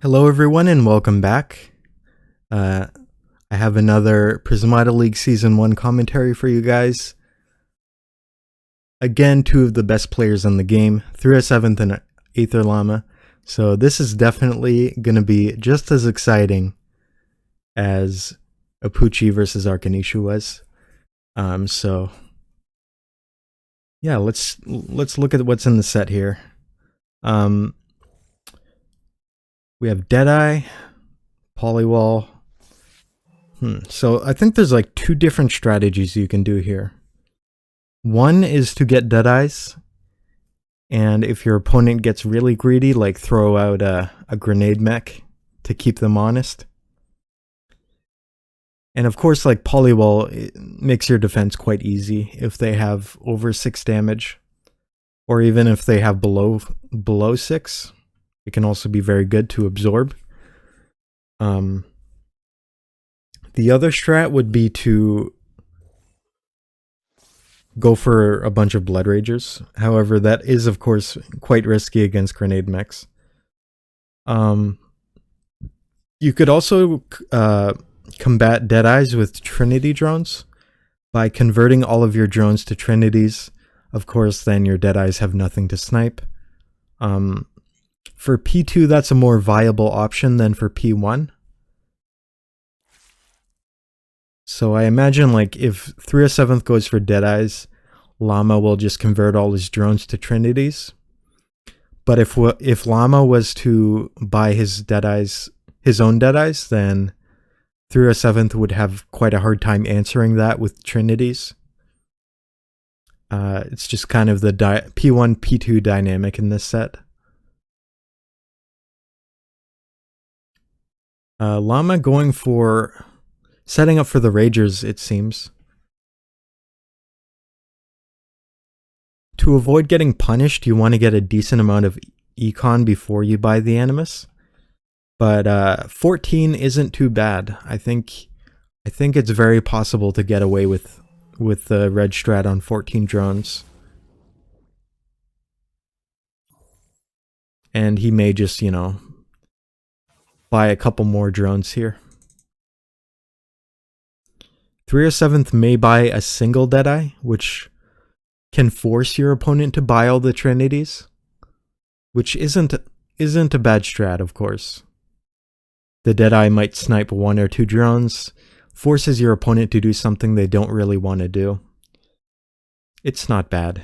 Hello everyone and welcome back. I have another Prismata League Season 1 commentary for you guys. Again, two of the best players in the game, 307th and Aetherllama. So this is definitely going to be just as exciting as Apuchi versus Arkanishu was. So yeah, let's look at what's in the set here. We have Deadeye, Polywall. So I think there's like two different strategies you can do here. One is to get Deadeyes, and if your opponent gets really greedy, like throw out a grenade mech to keep them honest. And of course, like Polywall, it makes your defense quite easy if they have over 6 damage, or even if they have below 6. It can also be very good to absorb. The other strat would be to go for a bunch of Blood Ragers. However, that is of course quite risky against grenade mechs. You could also combat Deadeyes with Trinity drones by converting all of your drones to Trinities. Of course, then your Deadeyes have nothing to snipe. For P2, that's a more viable option than for P1. So I imagine like if 307th goes for Deadeyes, Llama will just convert all his drones to Trinities. But if Llama was to buy his Deadeyes, his own Deadeyes, then 307th would have quite a hard time answering that with Trinities. It's just kind of the P1, P2 dynamic in this set. Llama going for setting up for the Ragers, it seems. To avoid getting punished, you want to get a decent amount of econ before you buy the Animus. But 14 isn't too bad. I think it's very possible to get away with the red strat on 14 drones. And he may just, you know, buy a couple more drones here. 307th may buy a single Deadeye, which can force your opponent to buy all the Trinities, which isn't a bad strat, of course. The Deadeye might snipe 1 or 2 drones, forces your opponent to do something they don't really want to do. It's not bad.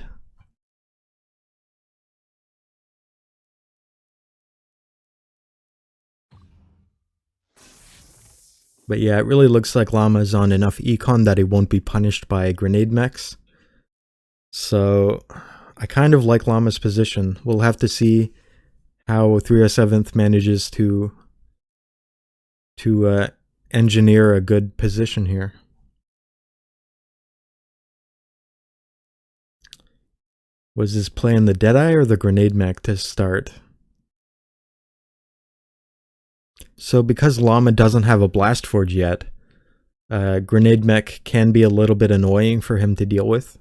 But yeah, it really looks like Llama is on enough econ that he won't be punished by grenade mechs. So I kind of like Llama's position. We'll have to see how 307th manages to engineer a good position here. Was his plan the Deadeye or the grenade mech to start? So because Llama doesn't have a Blast Forge yet, grenade mech can be a little bit annoying for him to deal with.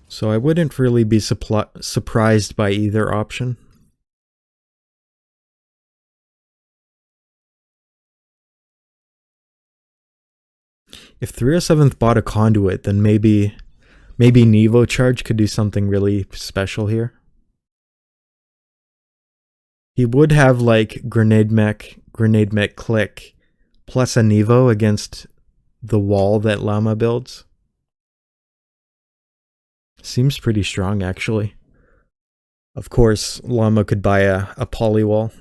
So I wouldn't really be surprised by either option. If 307th bought a Conduit, then maybe Nevo Charge could do something really special here. He would have like Grenade Mech Click, plus a Nevo against the wall that Llama builds. Seems pretty strong, actually. Of course, Llama could buy a Polywall.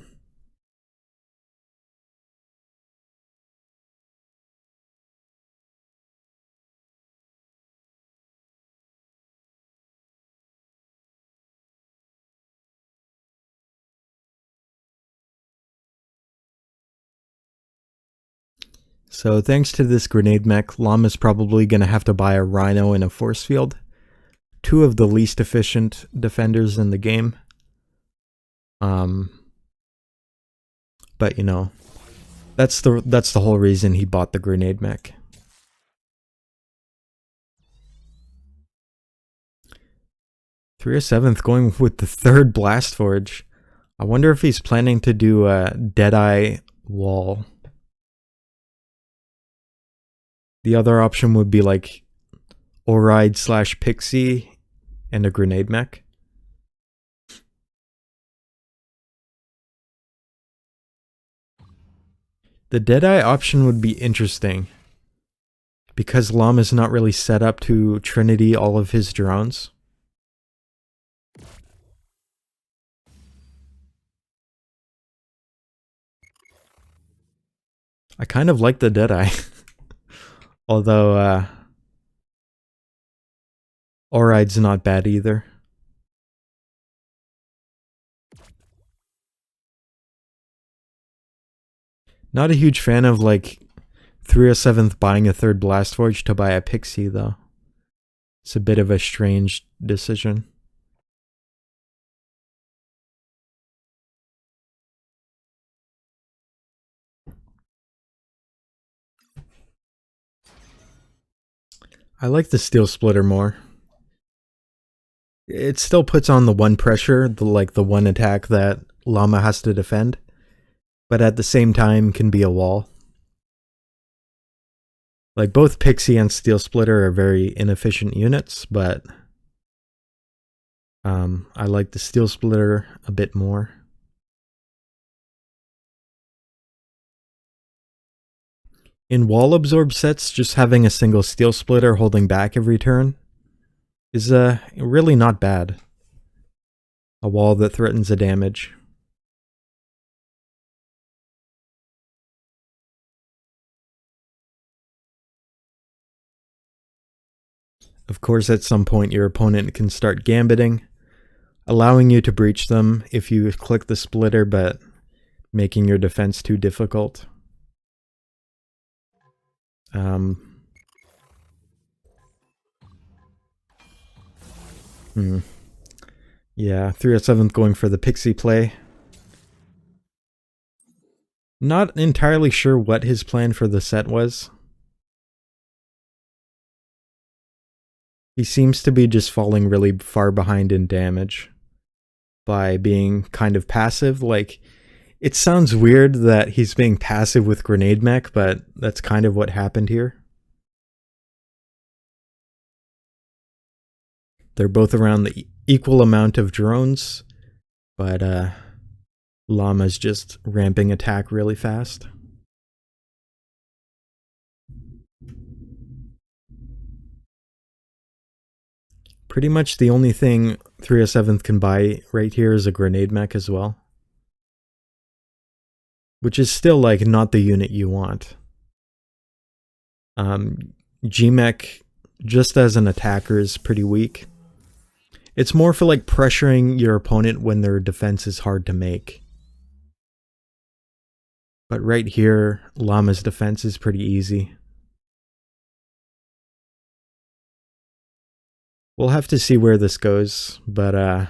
So thanks to this grenade mech, Llama's probably going to have to buy a Rhino and a Force Field. Two of the least efficient defenders in the game. But you know, that's the whole reason he bought the grenade mech. 307th going with the third Blast Forge. I wonder if he's planning to do a Deadeye wall. The other option would be like Oride / Pixie and a grenade mech. The Deadeye option would be interesting because Llama's not really set up to Trinity all of his drones. I kind of like the Deadeye. Although, Oride's not bad either. Not a huge fan of, like, 307th buying a third Blast Forge to buy a Pixie, though. It's a bit of a strange decision. I like the Steel Splitter more. It still puts on the one pressure, the one attack that Llama has to defend, but at the same time can be a wall. Like, both Pixie and Steel Splitter are very inefficient units, but I like the Steel Splitter a bit more. In wall absorb sets, just having a single Steel Splitter holding back every turn is really not bad. A wall that threatens a damage. Of course, at some point your opponent can start gambiting, allowing you to breach them if you click the splitter, but making your defense too difficult. Yeah, 307th going for the Pixie play. Not entirely sure what his plan for the set was. He seems to be just falling really far behind in damage by being kind of passive. Like, it sounds weird that he's being passive with Grenade Mech, but that's kind of what happened here. They're both around the equal amount of drones, but Llama's just ramping attack really fast. Pretty much the only thing 307th can buy right here is a Grenade Mech as well. Which is still, like, not the unit you want. G-Mech, just as an attacker, is pretty weak. It's more for, like, pressuring your opponent when their defense is hard to make. But right here, Llama's defense is pretty easy. We'll have to see where this goes, but I'm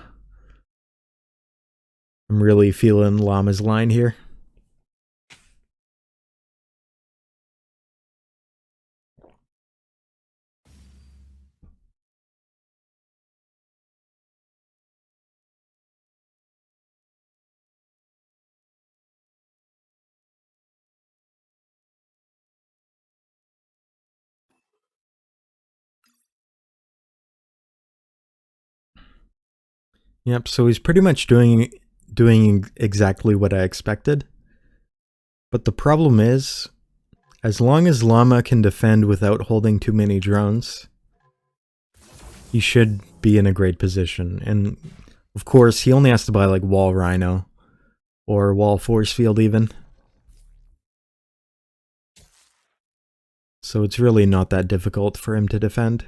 really feeling Llama's line here. Yep, so he's pretty much doing exactly what I expected. But the problem is, as long as Llama can defend without holding too many drones, he should be in a great position. And of course, he only has to buy like Wall Rhino or Wall Force Field even. So it's really not that difficult for him to defend.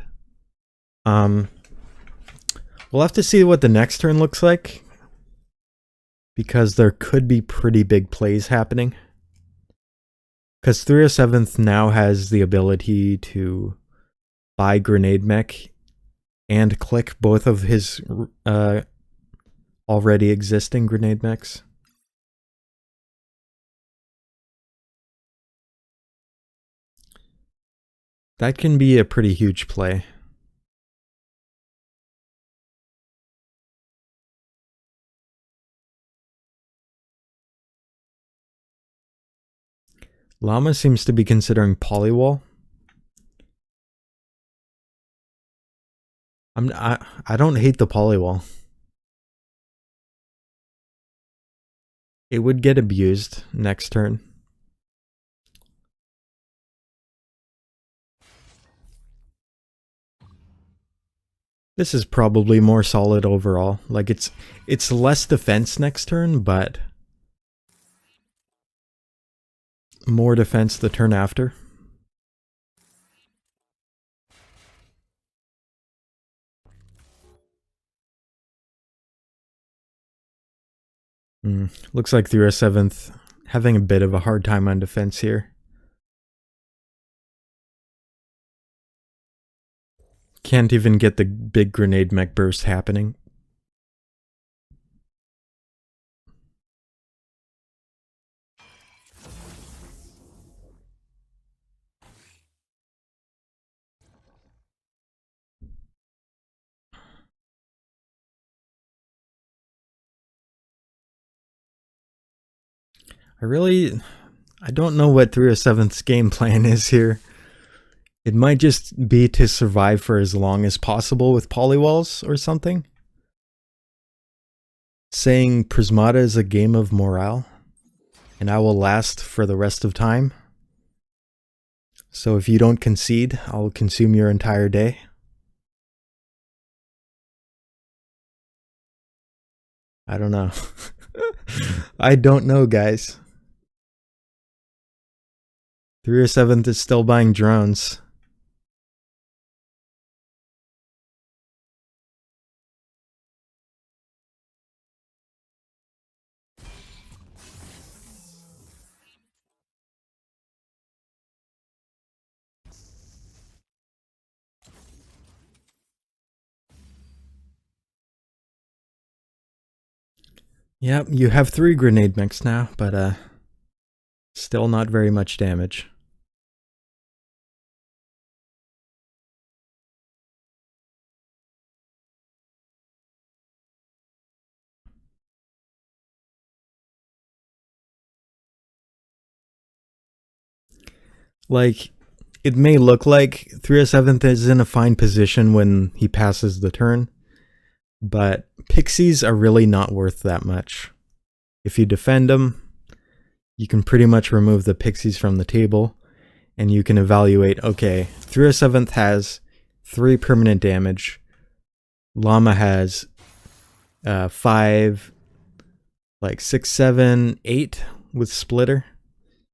We'll have to see what the next turn looks like, because there could be pretty big plays happening. Because 307th now has the ability to buy Grenade Mech and click both of his already existing Grenade Mechs. That can be a pretty huge play. Llama seems to be considering Polywall. I don't hate the Polywall. It would get abused next turn. This is probably more solid overall. Like it's less defense next turn, but more defense the turn after. Looks like through a 7th having a bit of a hard time on defense here. Can't even get the big grenade mech burst happening. I don't know what 307th's game plan is here. It might just be to survive for as long as possible with polywalls or something. Saying Prismata is a game of morale, and I will last for the rest of time. So if you don't concede, I'll consume your entire day. I don't know. I don't know, guys. 307th is still buying drones. Yep, you have 3 grenade mechs now, but still not very much damage. Like, it may look like 307th is in a fine position when he passes the turn, but pixies are really not worth that much. If you defend them, you can pretty much remove the pixies from the table, and you can evaluate, okay, 307th has 3 permanent damage, Llama has 5, like 6, 7, 8 with Splitter,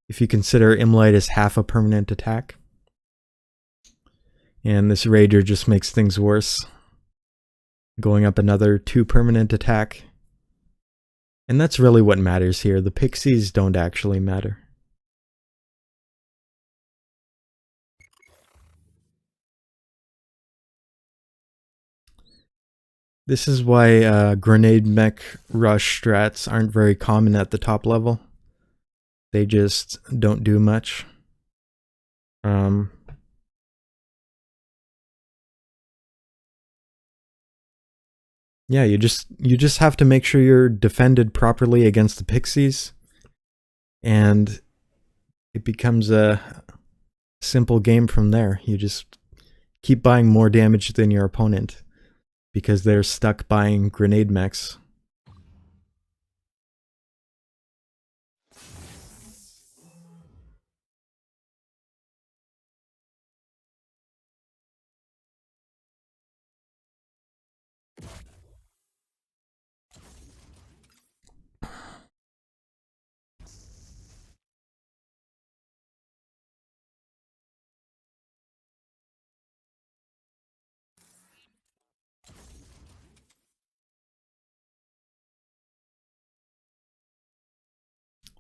if you consider Imlight as half a permanent attack. And this Rager just makes things worse, going up another 2 permanent attack. And that's really what matters here. The pixies don't actually matter. This is why grenade mech rush strats aren't very common at the top level. They just don't do much. Yeah, you just have to make sure you're defended properly against the pixies, and it becomes a simple game from there. You just keep buying more damage than your opponent because they're stuck buying grenade mechs.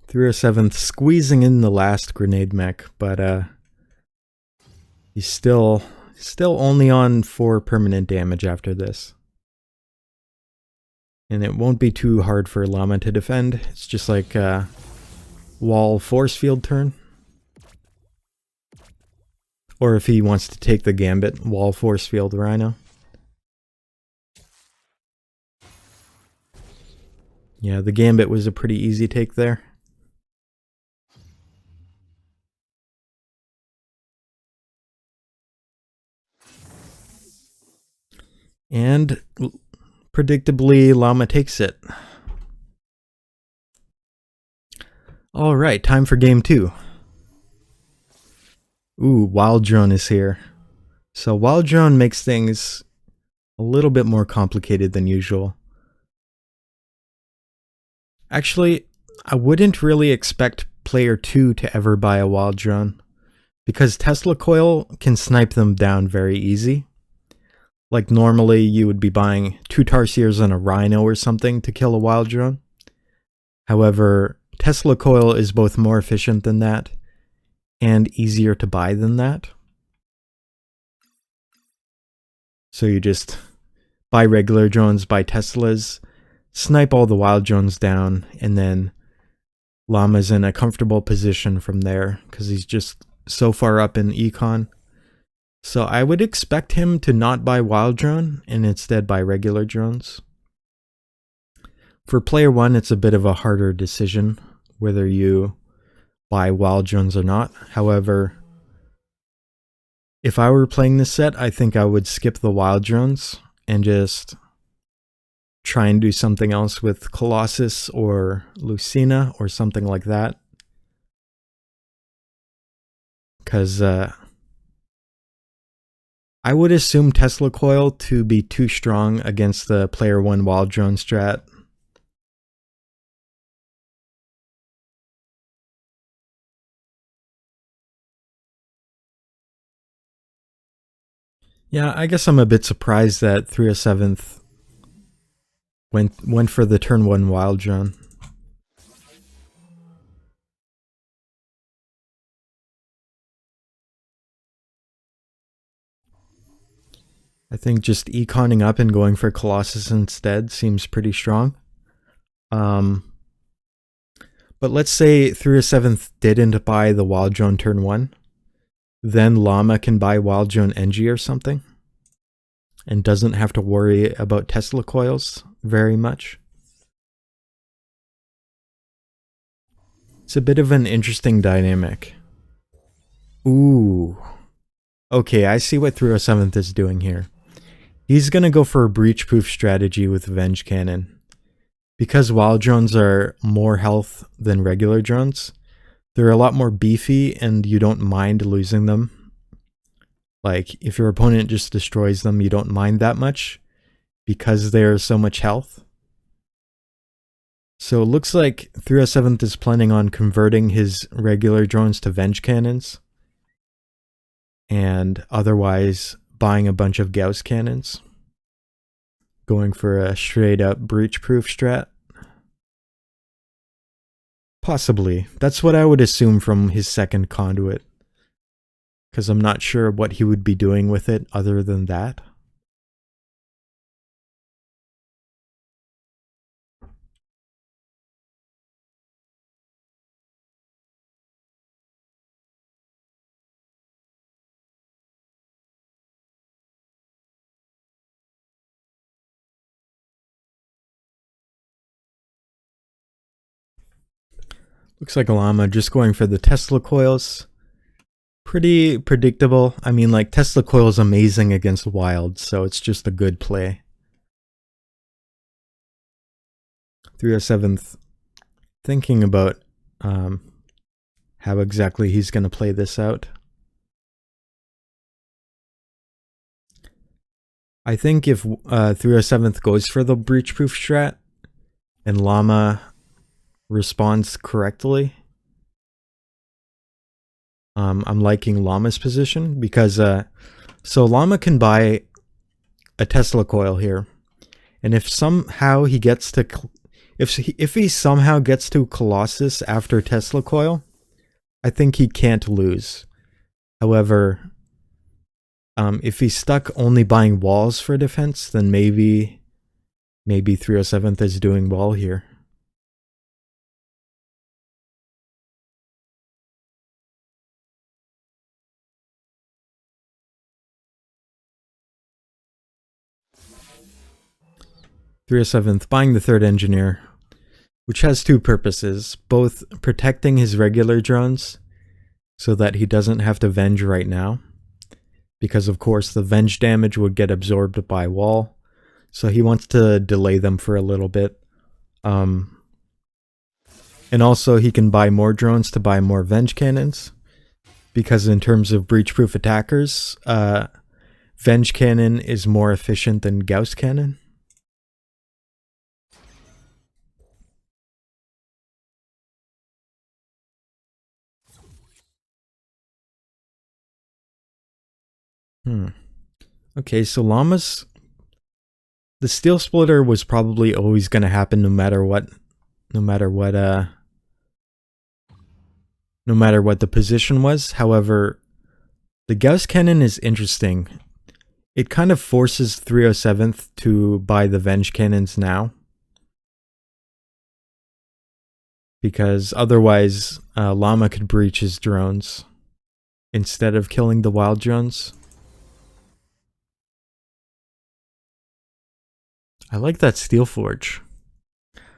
Through a 7th, squeezing in the last grenade mech, but he's still only on 4 permanent damage after this. And it won't be too hard for Llama to defend. It's just like wall force field turn. Or if he wants to take the gambit, wall force field Rhino. Yeah, the gambit was a pretty easy take there. And predictably, Llama takes it. Alright, time for game 2. Ooh, Wild Drone is here. So Wild Drone makes things a little bit more complicated than usual. Actually, I wouldn't really expect player 2 to ever buy a Wild Drone, because Tesla Coil can snipe them down very easy. Like normally you would be buying 2 Tarsiers and a Rhino or something to kill a Wild Drone. However, Tesla Coil is both more efficient than that and easier to buy than that. So you just buy regular drones, buy Teslas, snipe all the Wild Drones down, and then Llama's in a comfortable position from there because he's just so far up in econ. So I would expect him to not buy Wild Drone and instead buy regular drones. For player 1, it's a bit of a harder decision whether you buy Wild Drones or not. However, if I were playing this set, I think I would skip the Wild Drones and just try and do something else with Colossus or Lucina or something like that. Because I would assume Tesla Coil to be too strong against the player 1 Wild Drone strat. Yeah, I guess I'm a bit surprised that 307th went for the turn 1 Wild Drone. I think just econing up and going for Colossus instead seems pretty strong. But let's say 307th didn't buy the Wild Drone turn 1. Then Llama can buy Wild Drone NG or something. And doesn't have to worry about Tesla Coils very much. It's a bit of an interesting dynamic. Ooh. Okay, I see what 307th is doing here. He's gonna go for a breach-proof strategy with Venge Cannon. Because Wild Drones are more health than regular drones, they're a lot more beefy and you don't mind losing them. Like, if your opponent just destroys them, you don't mind that much because they're so much health. So it looks like 307th is planning on converting his regular drones to Venge Cannons and otherwise buying a bunch of Gauss Cannons. Going for a straight up breach-proof strat. Possibly. That's what I would assume from his second conduit. Because I'm not sure what he would be doing with it other than that. Looks like a Llama just going for the Tesla Coils. Pretty predictable. I mean, like, Tesla Coil is amazing against Wild, so it's just a good play. 307th thinking about how exactly he's going to play this out. I think if 307th goes for the breach-proof strat and Llama responds correctly, I'm liking Llama's position because so Llama can buy a Tesla Coil here, and if somehow he gets to if he somehow gets to Colossus after Tesla Coil, I think he can't lose. However, if he's stuck only buying walls for defense, then maybe 307th is doing well here. Three oh seventh buying the third engineer, which has two purposes, both protecting his regular drones so that he doesn't have to venge right now, because of course the venge damage would get absorbed by wall, So he wants to delay them for a little bit. And also he can buy more drones to buy more Venge Cannons. Because in terms of breach-proof attackers, Venge Cannon is more efficient than Gauss Cannon. Okay, so Llama's... The Steel Splitter was probably always going to happen no matter what the position was. However, the Gauss Cannon is interesting. It kind of forces 307th to buy the Venge Cannons now. Because otherwise, Llama could breach his drones instead of killing the wild drones. I like that Steelforge.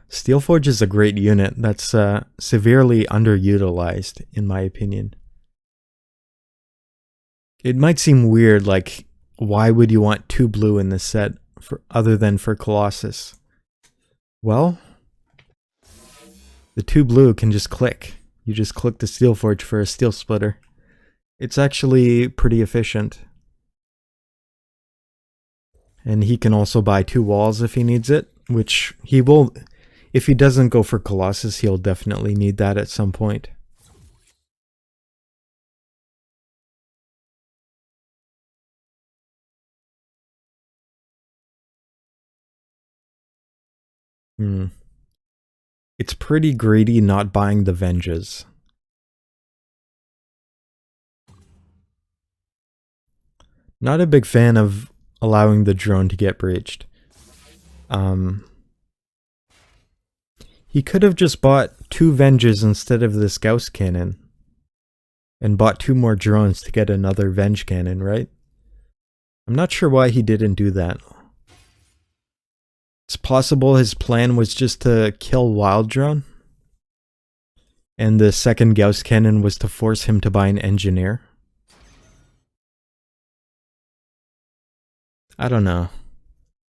Steelforge is a great unit that's severely underutilized, in my opinion. It might seem weird, like, why would you want 2 blue in this set other than for Colossus? Well, the 2 blue can just click. You just click the Steelforge for a Steel Splitter. It's actually pretty efficient. And he can also buy 2 walls if he needs it, which he will... If he doesn't go for Colossus, he'll definitely need that at some point. It's pretty greedy not buying the Venges. Not a big fan of allowing the drone to get breached. He could have just bought 2 Venges instead of this Gauss Cannon. And bought 2 more drones to get another Venge Cannon, right? I'm not sure why he didn't do that. It's possible his plan was just to kill Wild Drone. And the second Gauss Cannon was to force him to buy an Engineer. I don't know.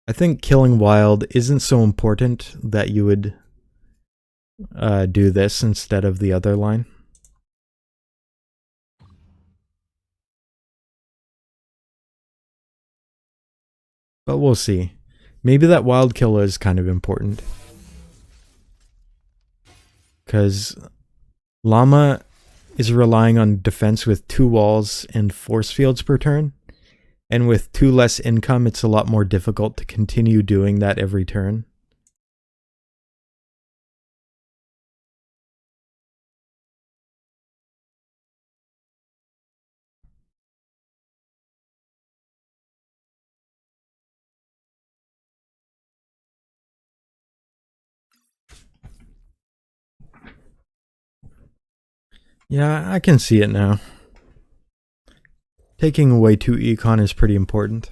I think killing Wild isn't so important that you would do this instead of the other line. But we'll see. Maybe that Wild kill is kind of important. Because Llama is relying on defense with 2 walls and force fields per turn. And with 2 less income, it's a lot more difficult to continue doing that every turn. Yeah, I can see it now. Taking away 2 econ is pretty important.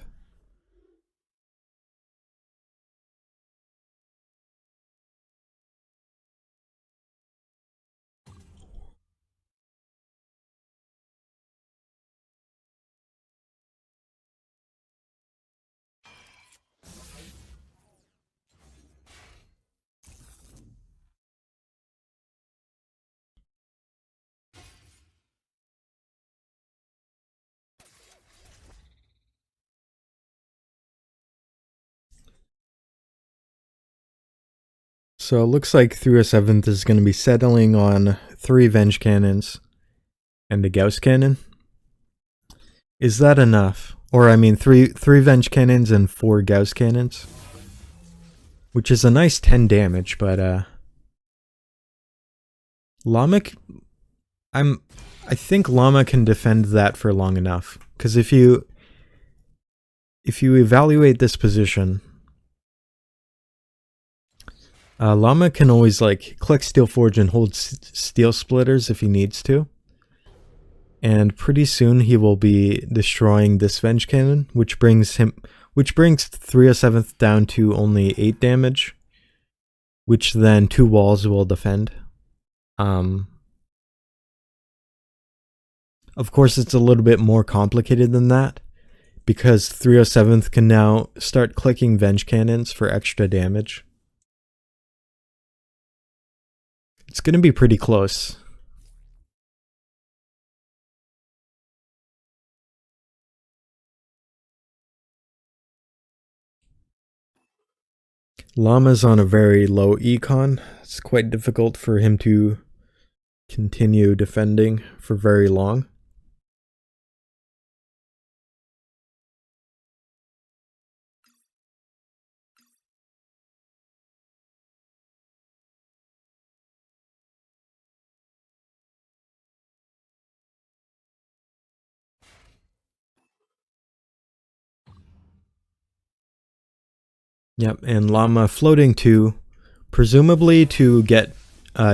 So it looks like 307th is going to be settling on 3 Venge Cannons and a Gauss Cannon. Is that enough? Or I mean 3 Venge Cannons and 4 Gauss Cannons. Which is a nice 10 damage, but Llama... I think Llama can defend that for long enough. Because if you evaluate this position, Llama can always like click Steelforge and hold Steel Splitters if he needs to. And pretty soon he will be destroying this Venge Cannon, which brings 307th down to only 8 damage, which then 2 walls will defend. Of course, it's a little bit more complicated than that, because 307th can now start clicking Venge Cannons for extra damage. It's going to be pretty close. Llama's on a very low econ. It's quite difficult for him to continue defending for very long. Yep, and Llama floating 2, presumably to get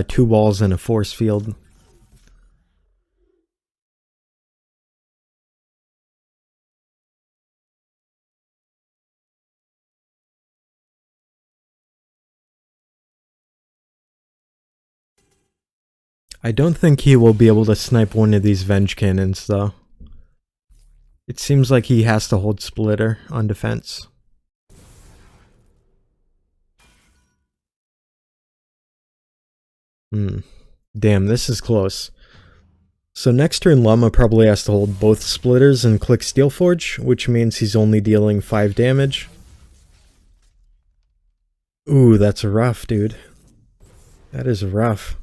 2 walls and a force field. I don't think he will be able to snipe one of these Venge Cannons, though. It seems like he has to hold Splitter on defense. Damn, this is close. So next turn, Llama probably has to hold both Splitters and click Steelforge, which means he's only dealing 5 damage. Ooh, that's rough, dude. That is rough.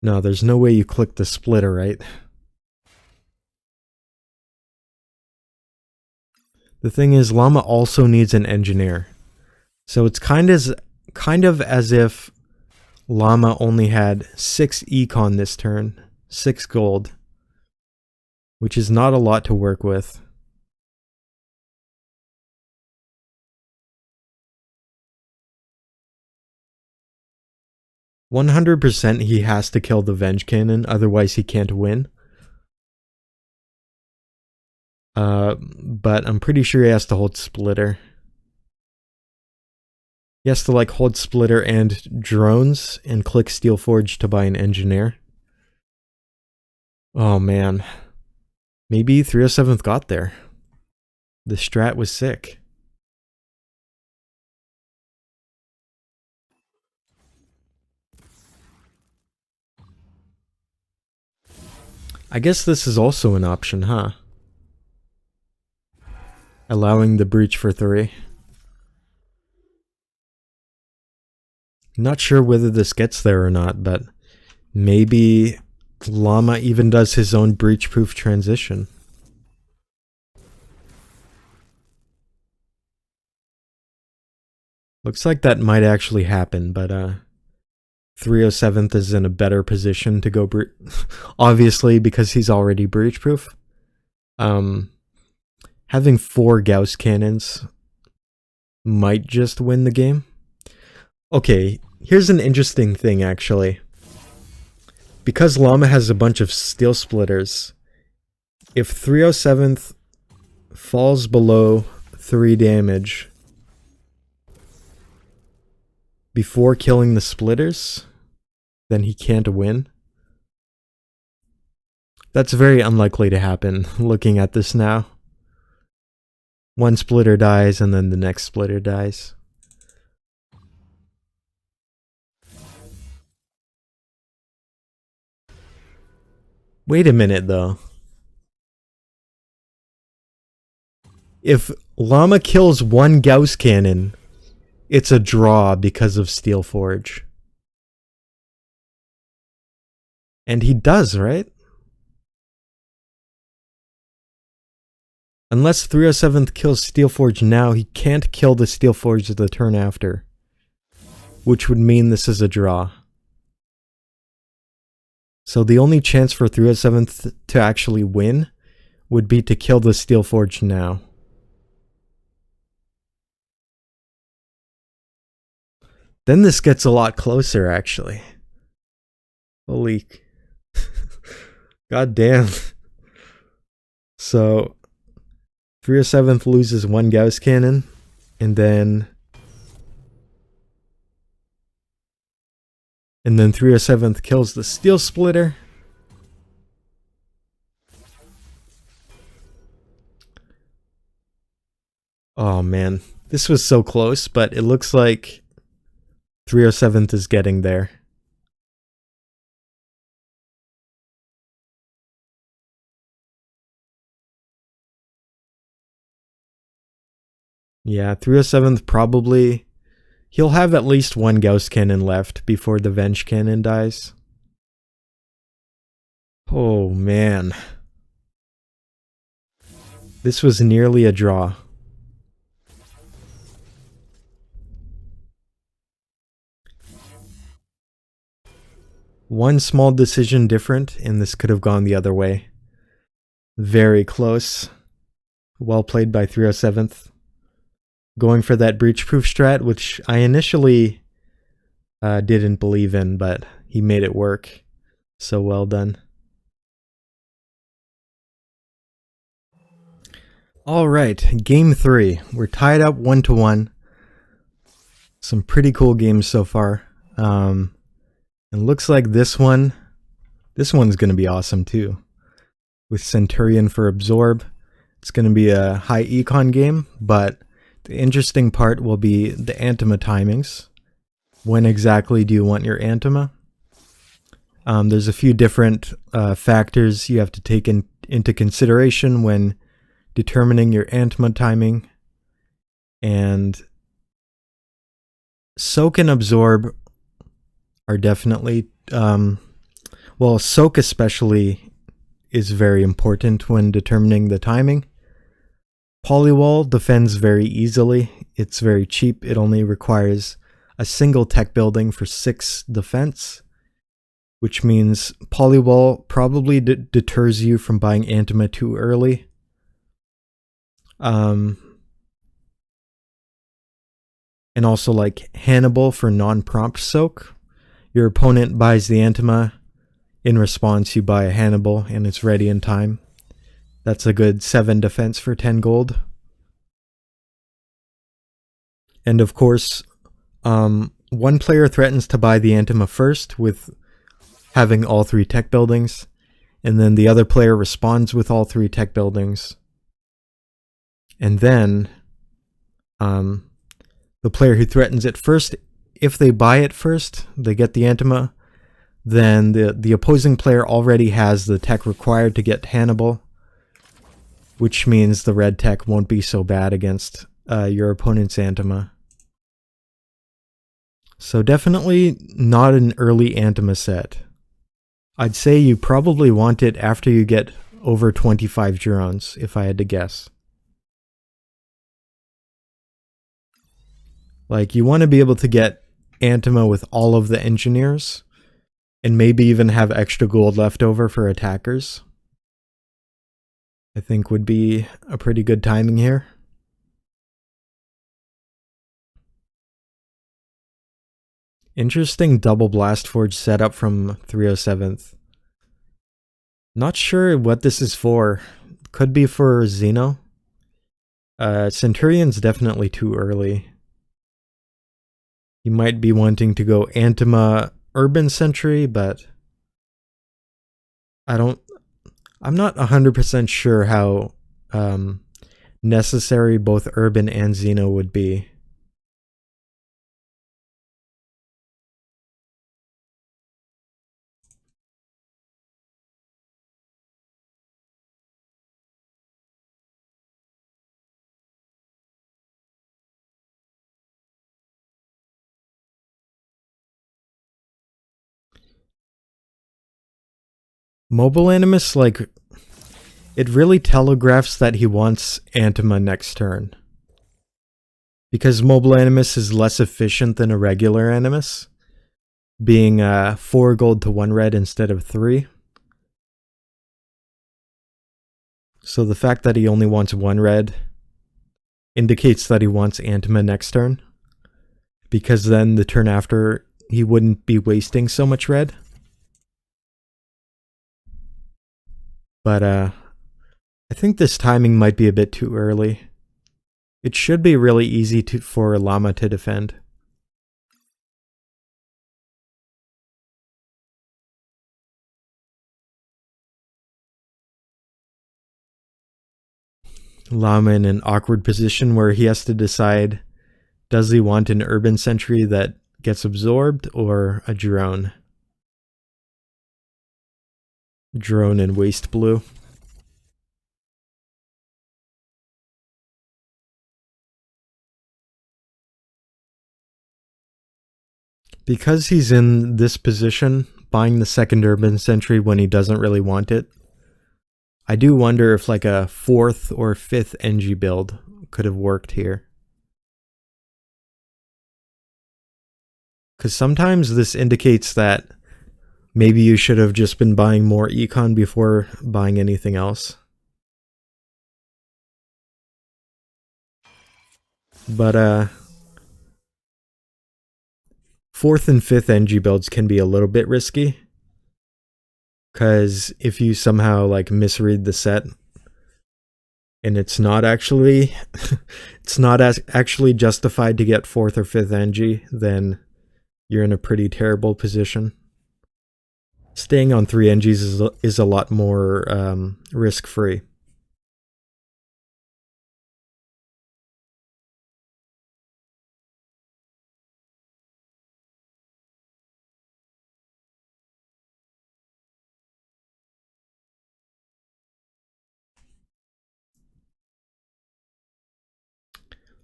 No, there's no way you click the Splitter, right? The thing is, Llama also needs an Engineer. So it's kind of as if Llama only had 6 econ this turn, 6 gold, which is not a lot to work with. %, he has to kill the Venge Cannon, otherwise he can't win. But I'm pretty sure he has to hold Splitter. He has to like hold Splitter and drones and click Steelforge to buy an Engineer. Oh man. Maybe 307th got there. The strat was sick. I guess this is also an option, huh? Allowing the breach for 3. Not sure whether this gets there or not, but maybe Llama even does his own breach-proof transition. Looks like that might actually happen, but 307th is in a better position to go obviously because he's already breach-proof. Having 4 Gauss cannons might just win the game. Okay, here's an interesting thing actually. Because Llama has a bunch of steel splitters, if 307th falls below 3 damage before killing the splitters, then he can't win. That's very unlikely to happen, looking at this now. One splitter dies and then the next splitter dies. Wait a minute though. If Llama kills 1 Gauss cannon, it's a draw because of Steelforge. And he does, right? Unless 307th kills Steelforge now, he can't kill the Steelforge the turn after. Which would mean this is a draw. So the only chance for 307th to actually win would be to kill the Steelforge now. Then this gets a lot closer, actually. Holy... God damn. So... 307th loses 1 Gauss cannon, and then 307th kills the steel splitter. Oh man, this was so close, but it looks like 307th is getting there. Yeah, 307th probably... He'll have at least one Gauss Cannon left before the Venge Cannon dies. Oh man. This was nearly a draw. One small decision different, and this could have gone the other way. Very close. Well played by 307th. Going for that breach-proof strat, which I initially didn't believe in, but he made it work. So well done. Alright, game 3. We're tied up 1-1. Some pretty cool games so far. It looks like this one's going to be awesome too. With Centurion for Absorb. It's going to be a high econ game, but the interesting part will be the Antima timings. When exactly do you want your Antima? There's a few different factors you have to take into consideration when determining your Antima timing. And Soak and Absorb are definitely... well, Soak especially is very important when determining the timing. Polywall defends very easily. It's very cheap. It only requires a single tech building for 6 defense, which means Polywall probably deters you from buying Antima too early. And also like Hannibal for non-prompt soak. Your opponent buys the Antima. In response, you buy a Hannibal and it's ready in time. That's a good 7 defense for 10 gold. And of course, one player threatens to buy the Antima first with having all 3 tech buildings, and then the other player responds with all 3 tech buildings. And then the player who threatens it first, if they buy it first, they get the Antima, then the opposing player already has the tech required to get Hannibal, which means the red tech won't be so bad against your opponent's Antima. So definitely not an early Antima set. I'd say you probably want it after you get over 25 Jurons, if I had to guess. Like, you want to be able to get Antima with all of the engineers, and maybe even have extra gold left over for attackers. I think would be a pretty good timing here. Interesting double Blast Forge setup from 307th. Not sure what this is for. Could be for Xeno. Centurion's definitely too early. You might be wanting to go Antima Urban Sentry, but I'm not 100% sure how necessary both Urban and Xeno would be. Mobile Animus, like, it really telegraphs that he wants Antima next turn. Because Mobile Animus is less efficient than a regular Animus, being 4 gold to 1 red instead of 3. So the fact that he only wants 1 red indicates that he wants Antima next turn, because then the turn after he wouldn't be wasting so much red. But I think this timing might be a bit too early. It should be really easy for Llama to defend. Llama in an awkward position where he has to decide, does he want an urban sentry that gets absorbed or a drone? Drone in waste blue. Because he's in this position, buying the second urban sentry when he doesn't really want it, I do wonder if like a 4th or 5th NG build could have worked here. Because sometimes this indicates that maybe you should have just been buying more econ before buying anything else. But 4th and 5th NG builds can be a little bit risky. Because if you somehow like misread the set and it's not actually actually justified to get 4th or 5th NG, then you're in a pretty terrible position. Staying on 3 NGs is a lot more risk-free.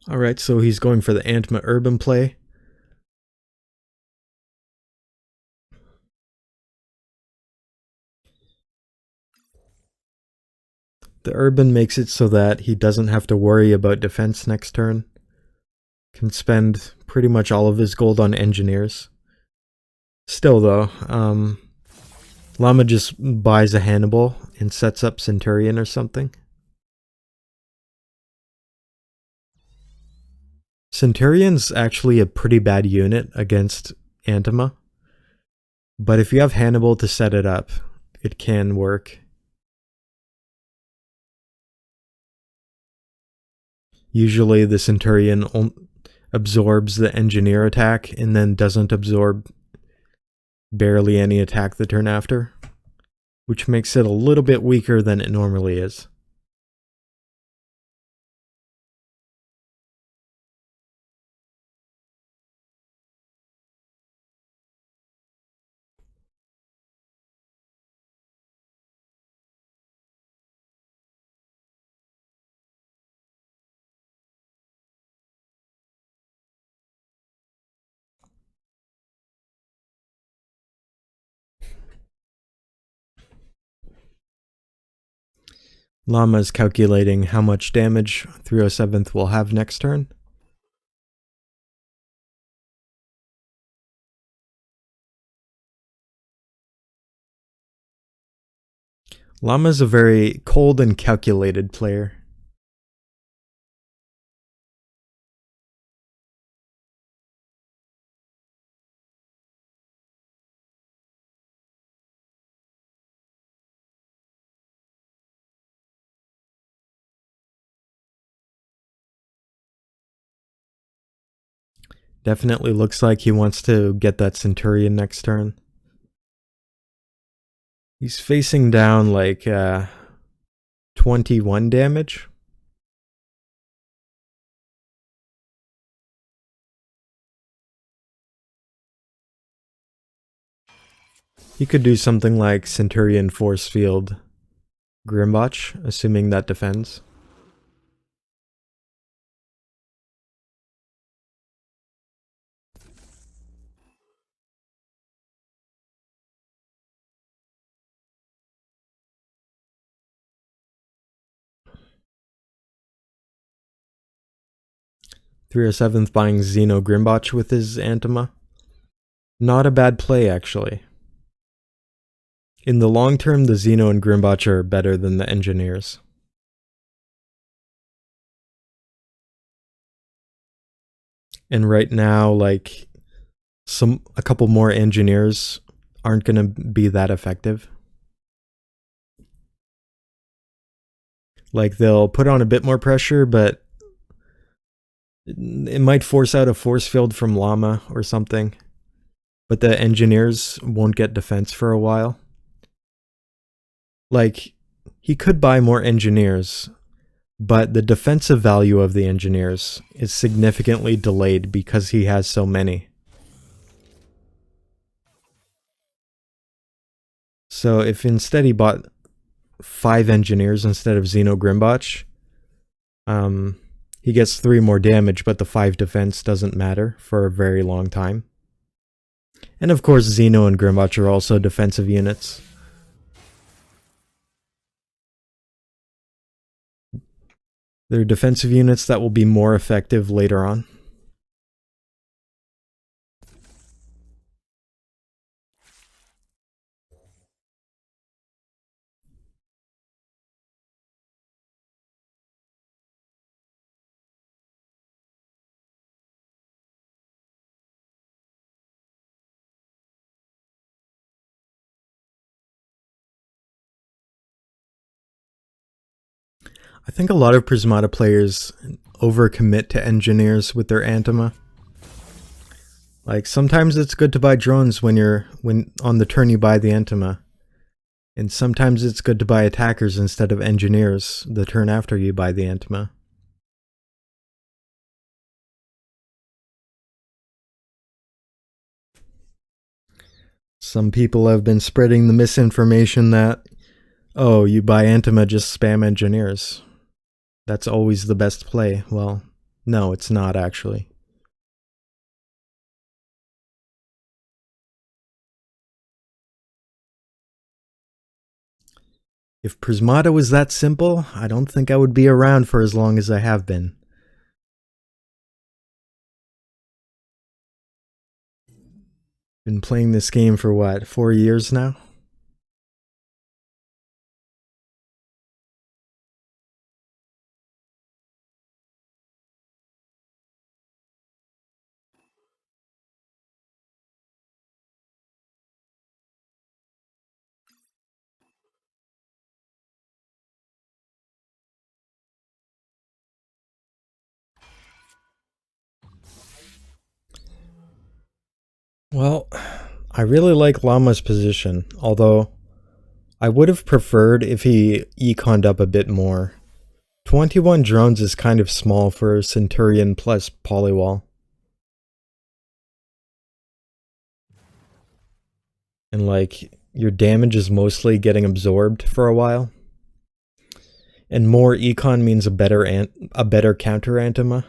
Alright, so he's going for the Antma Urban play. The Urban makes it so that he doesn't have to worry about defense next turn. Can spend pretty much all of his gold on engineers. Still though, Llama just buys a Hannibal and sets up Centurion or something. Centurion's actually a pretty bad unit against Antima, but if you have Hannibal to set it up, it can work. Usually the Centurion absorbs the engineer attack and then doesn't absorb barely any attack the turn after, which makes it a little bit weaker than it normally is. Llama is calculating how much damage 307th will have next turn. Llama is a very cold and calculated player. Definitely looks like he wants to get that Centurion next turn. He's facing down like 21 damage. He could do something like Centurion Force Field Grimbotch, assuming that defends. Three or seventh buying Xeno Grimbotch with his Antima. Not a bad play, actually. In the long term, the Xeno and Grimbotch are better than the Engineers. And right now, like, a couple more Engineers aren't going to be that effective. Like, they'll put on a bit more pressure, but it might force out a force field from Llama or something. But the Engineers won't get defense for a while. Like, he could buy more Engineers, but the defensive value of the engineers is significantly delayed because he has so many. So if instead he bought 5 engineers instead of Xeno Grimbotch, he gets 3 more damage, but the 5 defense doesn't matter for a very long time. And of course, Xeno and Grimbotch are also defensive units. They're defensive units that will be more effective later on. I think a lot of Prismata players overcommit to engineers with their Antima. Like, sometimes it's good to buy drones when on the turn you buy the Antima. And sometimes it's good to buy attackers instead of engineers the turn after you buy the Antima. Some people have been spreading the misinformation that, oh, you buy Antima, just spam engineers. That's always the best play. Well, no, it's not actually. If Prismata was that simple, I don't think I would be around for as long as I have been. Been playing this game for what, 4 years now? Well, I really like Llama's position, although I would have preferred if he econned up a bit more. 21 drones is kind of small for Centurion plus Polywall. And like, your damage is mostly getting absorbed for a while. And more econ means a better counter Antima.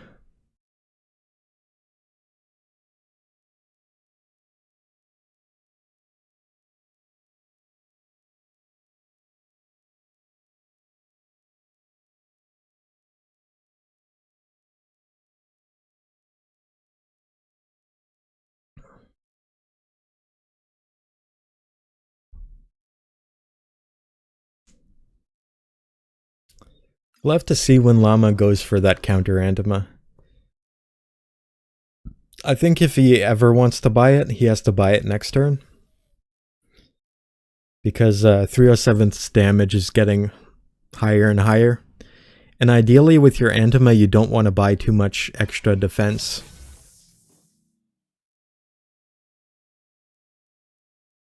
We'll have to see when Llama goes for that counter Antima. I think if he ever wants to buy it, he has to buy it next turn. Because 307's damage is getting higher and higher. And ideally with your Antima, you don't want to buy too much extra defense.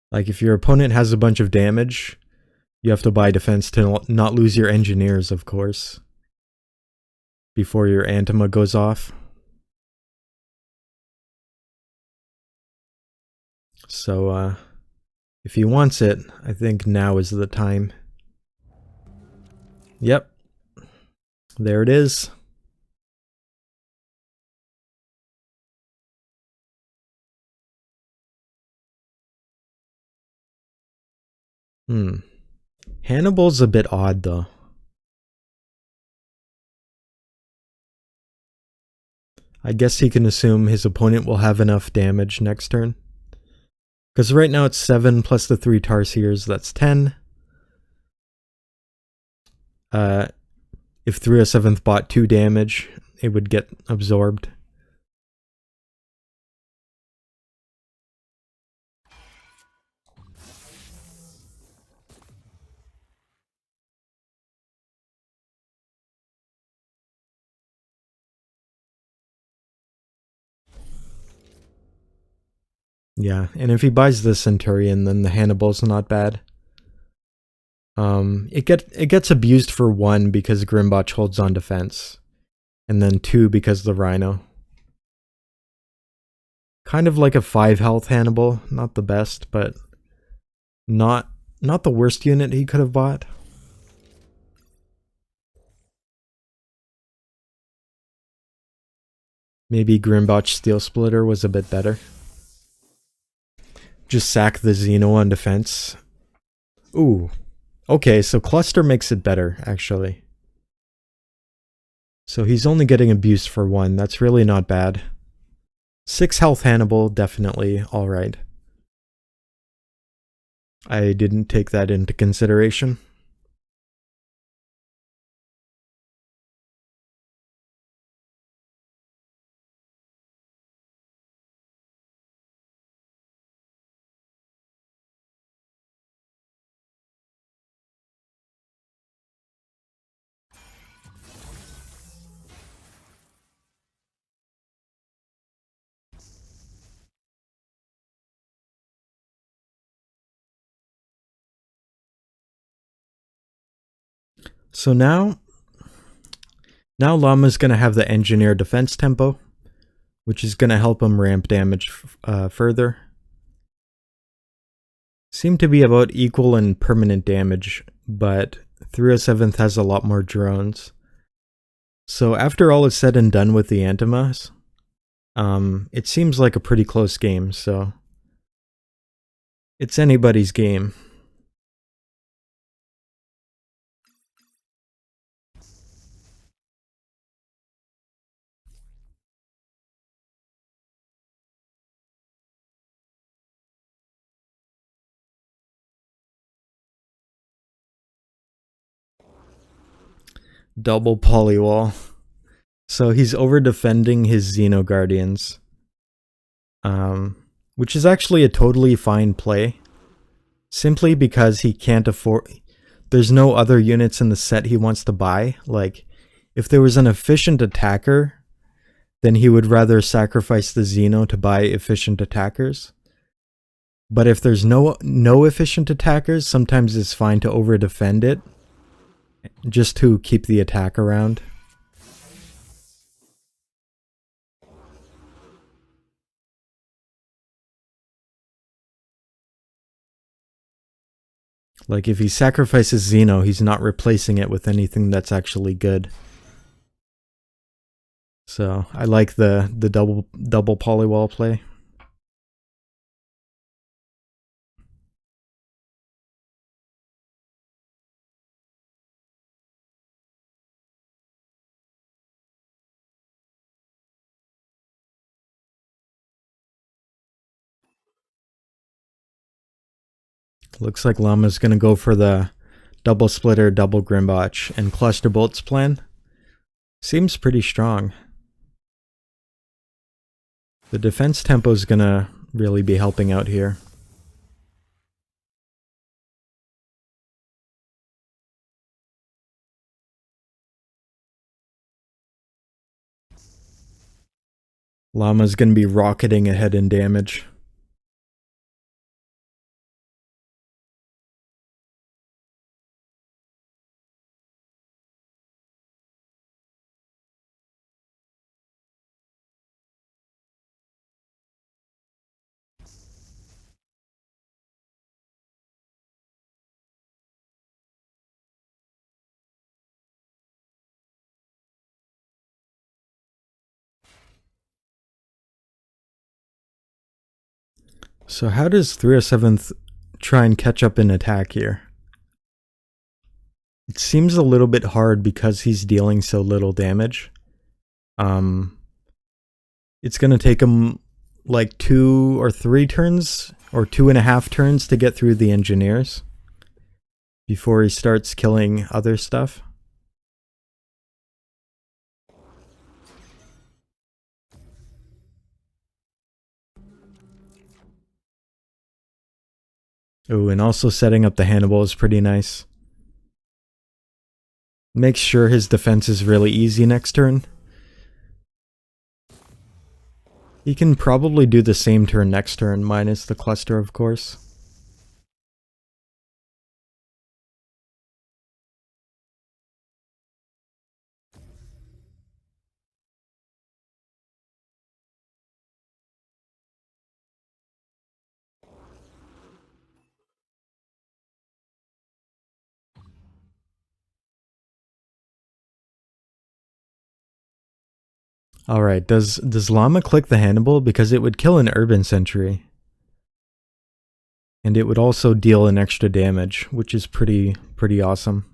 Like if your opponent has a bunch of damage, you have to buy defense to not lose your engineers, of course, before your Antima goes off. So, if he wants it, I think now is the time. Yep. There it is. Hannibal's a bit odd, though. I guess he can assume his opponent will have enough damage next turn. Because right now it's 7 plus the 3 Tarsiers, that's 10. If 307th bought 2 damage, it would get absorbed. Yeah, and if he buys the Centurion, then the Hannibal's not bad. It gets abused for 1 because Grimbotch holds on defense, and then 2 because the Rhino. Kind of like a 5 health Hannibal, not the best, but not the worst unit he could have bought. Maybe Grimbotch Steel Splitter was a bit better. Just sack the Xeno on defense. Ooh. Okay, so Cluster makes it better, actually. So he's only getting abused for 1. That's really not bad. 6 health Hannibal, definitely alright. I didn't take that into consideration. So now Llama's going to have the Engineer defense tempo, which is going to help him ramp damage further. Seem to be about equal in permanent damage, but 307th has a lot more drones. So after all is said and done with the Antimas, it seems like a pretty close game, so it's anybody's game. Double polywall. So he's over defending his Xeno Guardians, which is actually a totally fine play, simply because he can't afford. There's no other units in the set he wants to buy. Like, if there was an efficient attacker, then he would rather sacrifice the Xeno to buy efficient attackers. But if there's no efficient attackers, sometimes it's fine to over defend it, just to keep the attack around. Like, if he sacrifices Xeno, he's not replacing it with anything that's actually good. So I like the double polywall play. Looks like Llama's gonna go for the double splitter, double Grimbotch, and cluster bolts plan. Seems pretty strong. The defense tempo is gonna really be helping out here. Llama's gonna be rocketing ahead in damage. So how does 307th try and catch up in attack here? It seems a little bit hard because he's dealing so little damage. It's gonna take him like 2 or 3 turns, or 2.5 turns to get through the engineers before he starts killing other stuff. Oh, and also setting up the Hannibal is pretty nice. Makes sure his defense is really easy next turn. He can probably do the same turn next turn, minus the cluster, of course. Alright, does Llama click the Hannibal? Because it would kill an Urban Sentry. And it would also deal an extra damage, which is pretty awesome.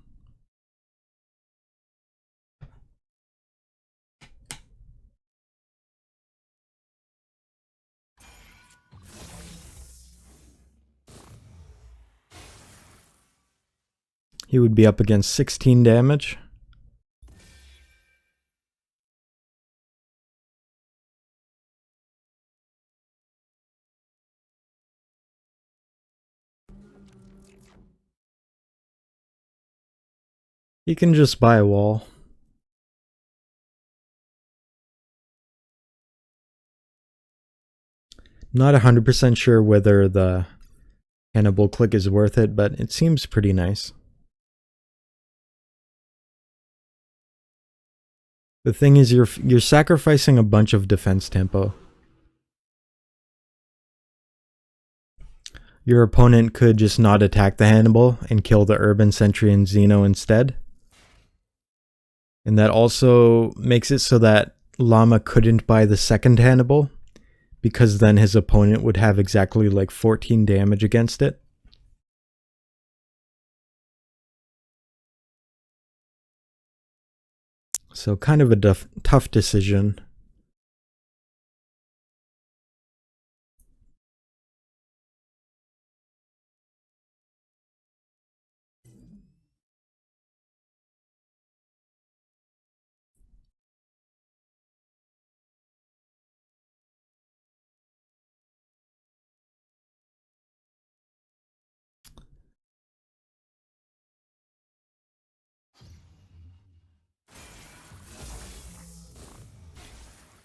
He would be up against 16 damage. He can just buy a wall. Not 100% sure whether the Hannibal click is worth it, but it seems pretty nice. The thing is, you're sacrificing a bunch of defense tempo. Your opponent could just not attack the Hannibal and kill the Urban Sentry and Xeno instead. And that also makes it so that Llama couldn't buy the second Hannibal, because then his opponent would have exactly like 14 damage against it. So kind of a tough decision.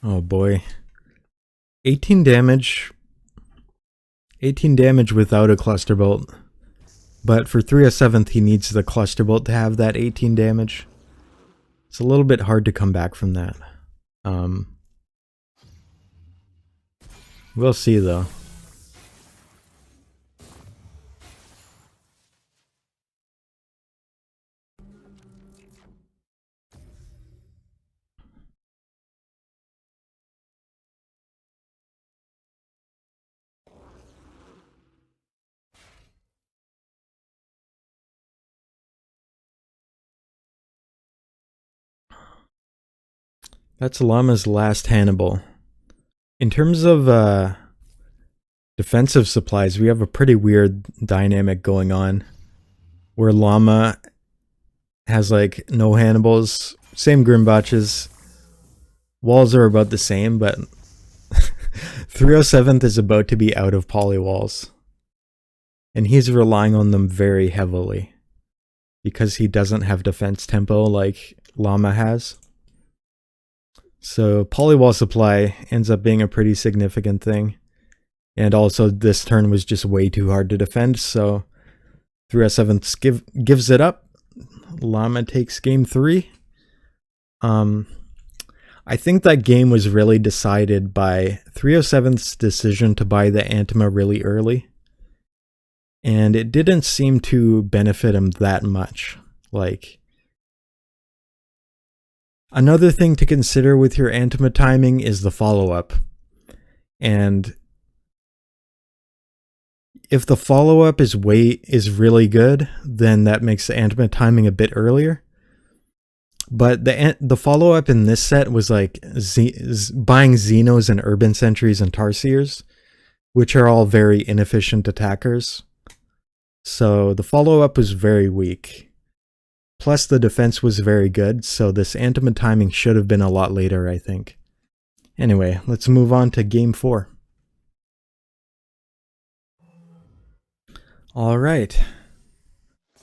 Oh boy. 18 damage. 18 damage without a cluster bolt. But for 307th, he needs the cluster bolt to have that 18 damage. It's a little bit hard to come back from that. We'll see though. That's Llama's last Hannibal. In terms of defensive supplies, we have a pretty weird dynamic going on, where Llama has like no Hannibals, same Grimbotches. Walls are about the same, but 307th is about to be out of polywalls. And he's relying on them very heavily, because he doesn't have defense tempo like Llama has. So polywall supply ends up being a pretty significant thing. And also this turn was just way too hard to defend, so 307th gives it up. Llama takes game 3. I think that game was really decided by 307th's decision to buy the Antima really early. And it didn't seem to benefit him that much. Like, another thing to consider with your Antima timing is the follow-up. And if the follow-up is really good, then that makes the Antima timing a bit earlier. But the follow-up in this set was like buying Xenos and Urban Sentries and Tarsiers, which are all very inefficient attackers. So the follow-up was very weak. Plus the defense was very good, so this Antima timing should have been a lot later, I think. Anyway, let's move on to game 4. Alright.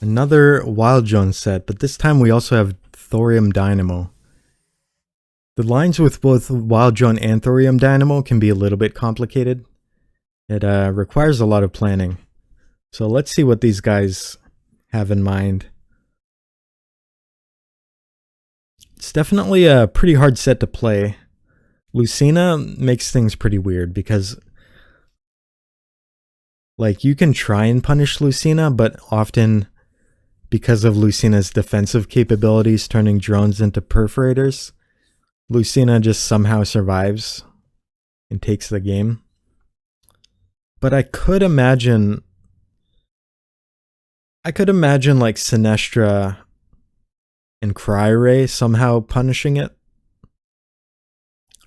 Another Wild Drone set, but this time we also have Thorium Dynamo. The lines with both Wild Drone and Thorium Dynamo can be a little bit complicated. It requires a lot of planning. So let's see what these guys have in mind. It's definitely a pretty hard set to play. Lucina makes things pretty weird because, like, you can try and punish Lucina, but often because of Lucina's defensive capabilities turning drones into perforators, Lucina just somehow survives and takes the game. But I could imagine like Sinestra and Cryray somehow punishing it.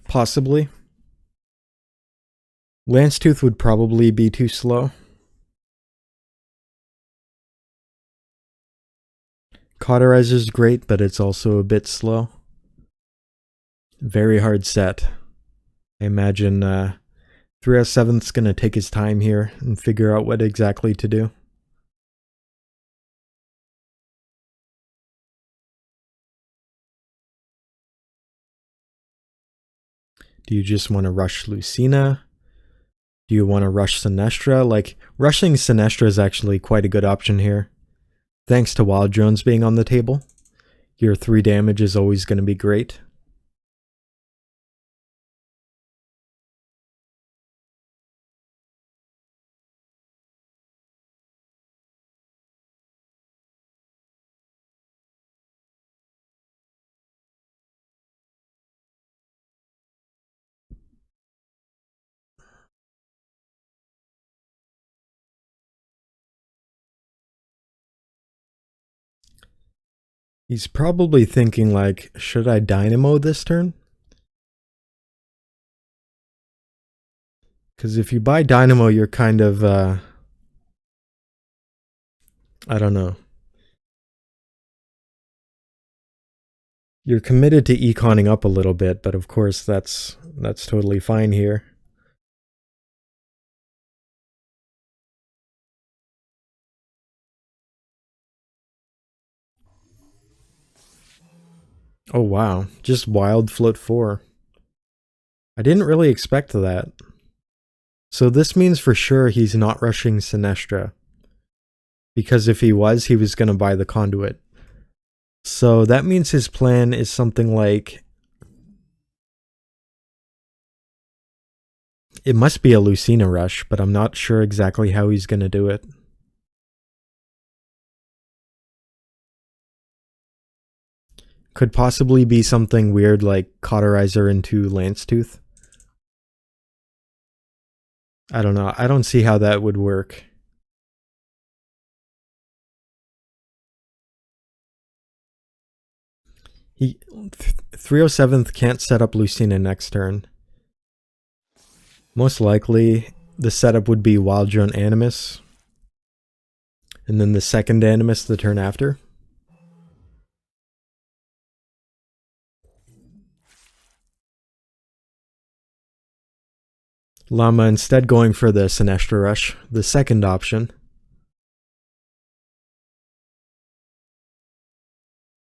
Possibly. Lance-Tooth would probably be too slow. Cauterizer's great, but it's also a bit slow. Very hard set. I imagine 307th's going to take his time here and figure out what exactly to do. Do you just want to rush Lucina? Do you want to rush Sinestra? Like, rushing Sinestra is actually quite a good option here. Thanks to Wild Drones being on the table, your 3 damage is always going to be great. He's probably thinking like, should I Dynamo this turn? Because if you buy Dynamo, you're kind of, I don't know. You're committed to econing up a little bit, but of course that's totally fine here. Oh wow, just wild float 4. I didn't really expect that. So this means for sure he's not rushing Sinestra. Because if he was going to buy the conduit. So that means his plan is something like... It must be a Lucina rush, but I'm not sure exactly how he's going to do it. Could possibly be something weird like Cauterizer into Lance-Tooth. I don't know. I don't see how that would work. He 307th can't set up Lucina next turn. Most likely, the setup would be Wild Drone Animus. And then the second Animus the turn after. Llama instead going for the Sinestra Rush, the second option.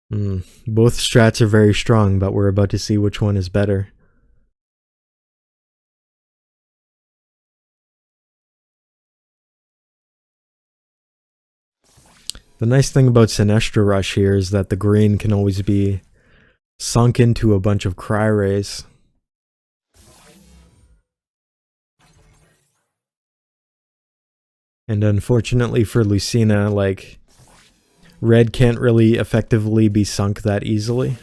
Both strats are very strong, but we're about to see which one is better. The nice thing about Sinestra Rush here is that the green can always be sunk into a bunch of Cry Rays. And unfortunately for Lucina, like, red can't really effectively be sunk that easily.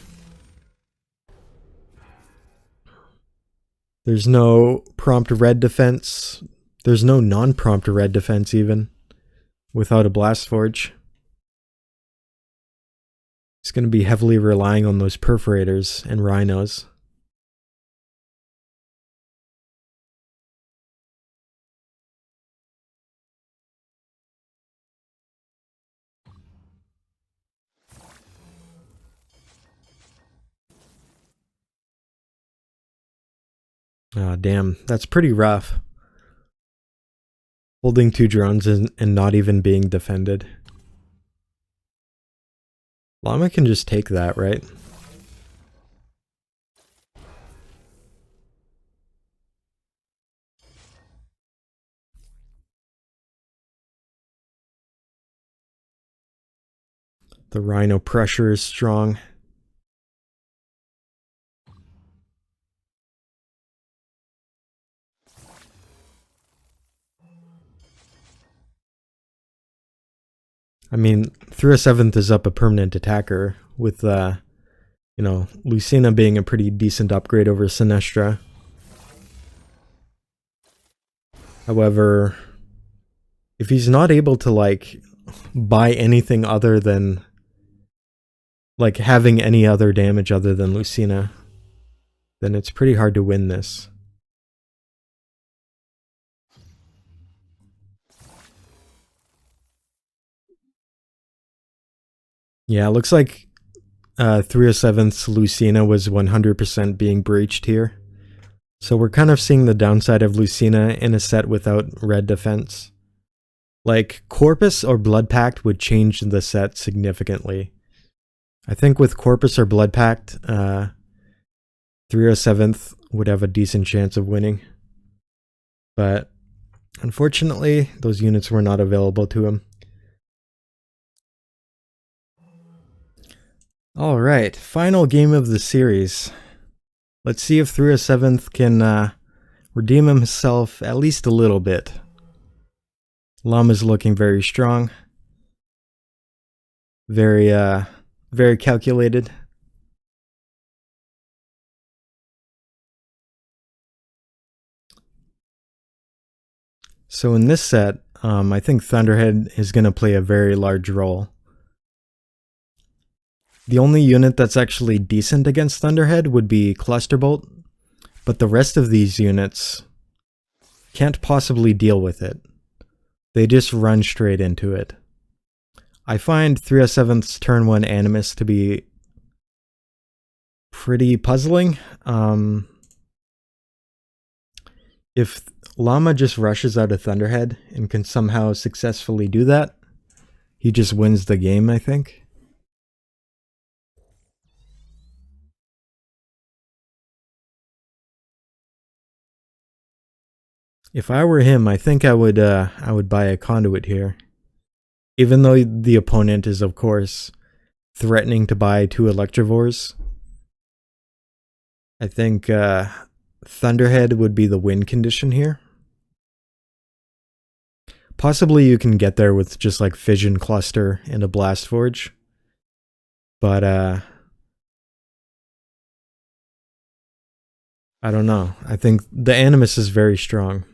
There's no prompt red defense. There's no non-prompt red defense even, without a Blast Forge. It's going to be heavily relying on those Perforators and Rhinos. Ah, damn, that's pretty rough. Holding 2 drones and not even being defended. Llama can just take that, right? The Rhino pressure is strong. I mean, 307th is up a permanent attacker with You know, Lucina being a pretty decent upgrade over Sinestra. However, if he's not able to, like, buy anything other than, like, having any other damage other than Lucina, then it's pretty hard to win this. Yeah, it looks like 307's Lucina was 100% being breached here. So we're kind of seeing the downside of Lucina in a set without red defense. Like, Corpus or Blood Pact would change the set significantly. I think with Corpus or Blood Pact, 307th would have a decent chance of winning. But unfortunately, those units were not available to him. Alright, final game of the series. Let's see if 307th can redeem himself at least a little bit. Llama's looking very strong. Very calculated. So in this set, I think Thunderhead is going to play a very large role. The only unit that's actually decent against Thunderhead would be Clusterbolt, but the rest of these units can't possibly deal with it. They just run straight into it. I find 307's turn 1 Animus to be pretty puzzling. If Llama just rushes out of Thunderhead and can somehow successfully do that, he just wins the game, I think. If I were him, I think I would buy a conduit here. Even though the opponent is, of course, threatening to buy 2 Electivores, I think Thunderhead would be the win condition here. Possibly you can get there with just like Fission Cluster and a Blast Forge. But I don't know. I think the Animus is very strong.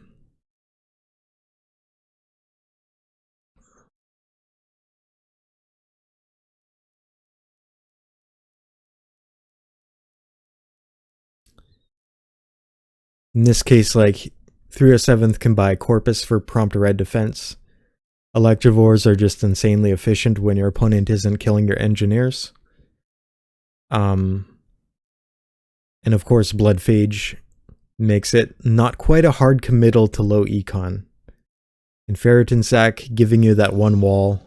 In this case, like, 307th can buy Corpus for prompt red defense. Electivores are just insanely efficient when your opponent isn't killing your engineers. And of course, Bloodphage makes it not quite a hard committal to low econ. And Ferritin Sac giving you that one wall,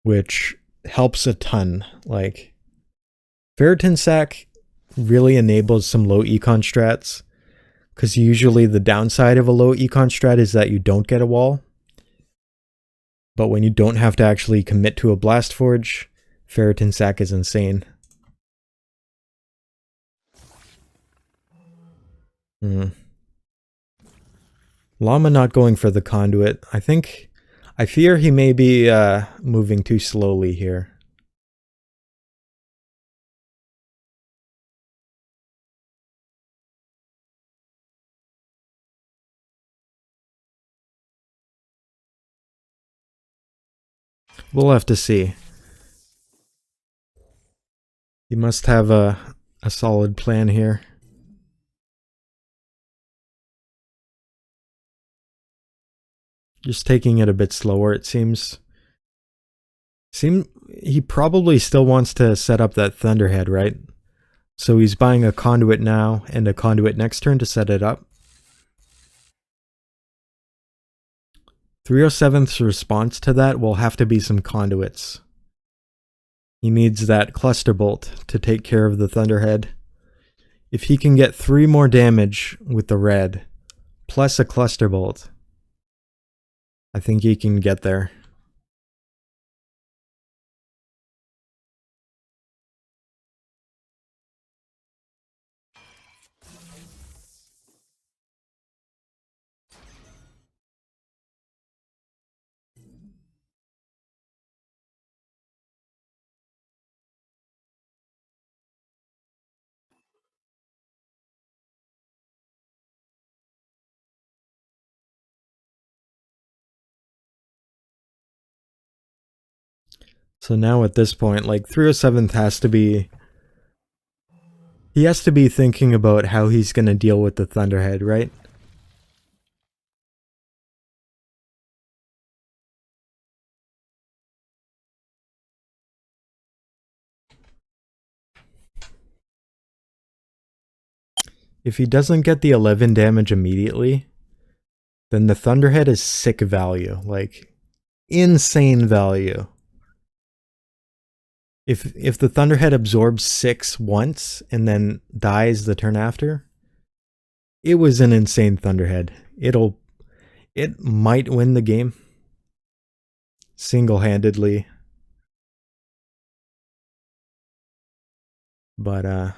which helps a ton. Like, Ferritin Sac really enables some low econ strats, because usually the downside of a low econ strat is that you don't get a wall. But when you don't have to actually commit to a Blast Forge, Ferritin Sac is insane. Llama not going for the conduit. I fear he may be moving too slowly here. We'll have to see. He must have a solid plan here. Just taking it a bit slower, it seems. He probably still wants to set up that Thunderhead, right? So he's buying a conduit now and a conduit next turn to set it up. 307's response to that will have to be some conduits. He needs that Cluster Bolt to take care of the Thunderhead. If he can get 3 more damage with the red, plus a Cluster Bolt, I think he can get there. So now at this point, like 307th has to be... He has to be thinking about how he's going to deal with the Thunderhead, right? If he doesn't get the 11 damage immediately, then the Thunderhead is sick value. Like, insane value. If the Thunderhead absorbs 6 once and then dies the turn after, it was an insane Thunderhead. It might win the game single-handedly. But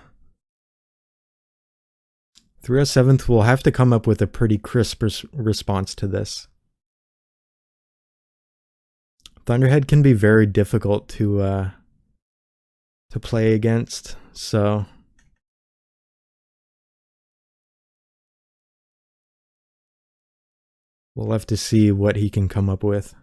307th will have to come up with a pretty crisp response to this. Thunderhead can be very difficult to play against, so we'll have to see what he can come up with.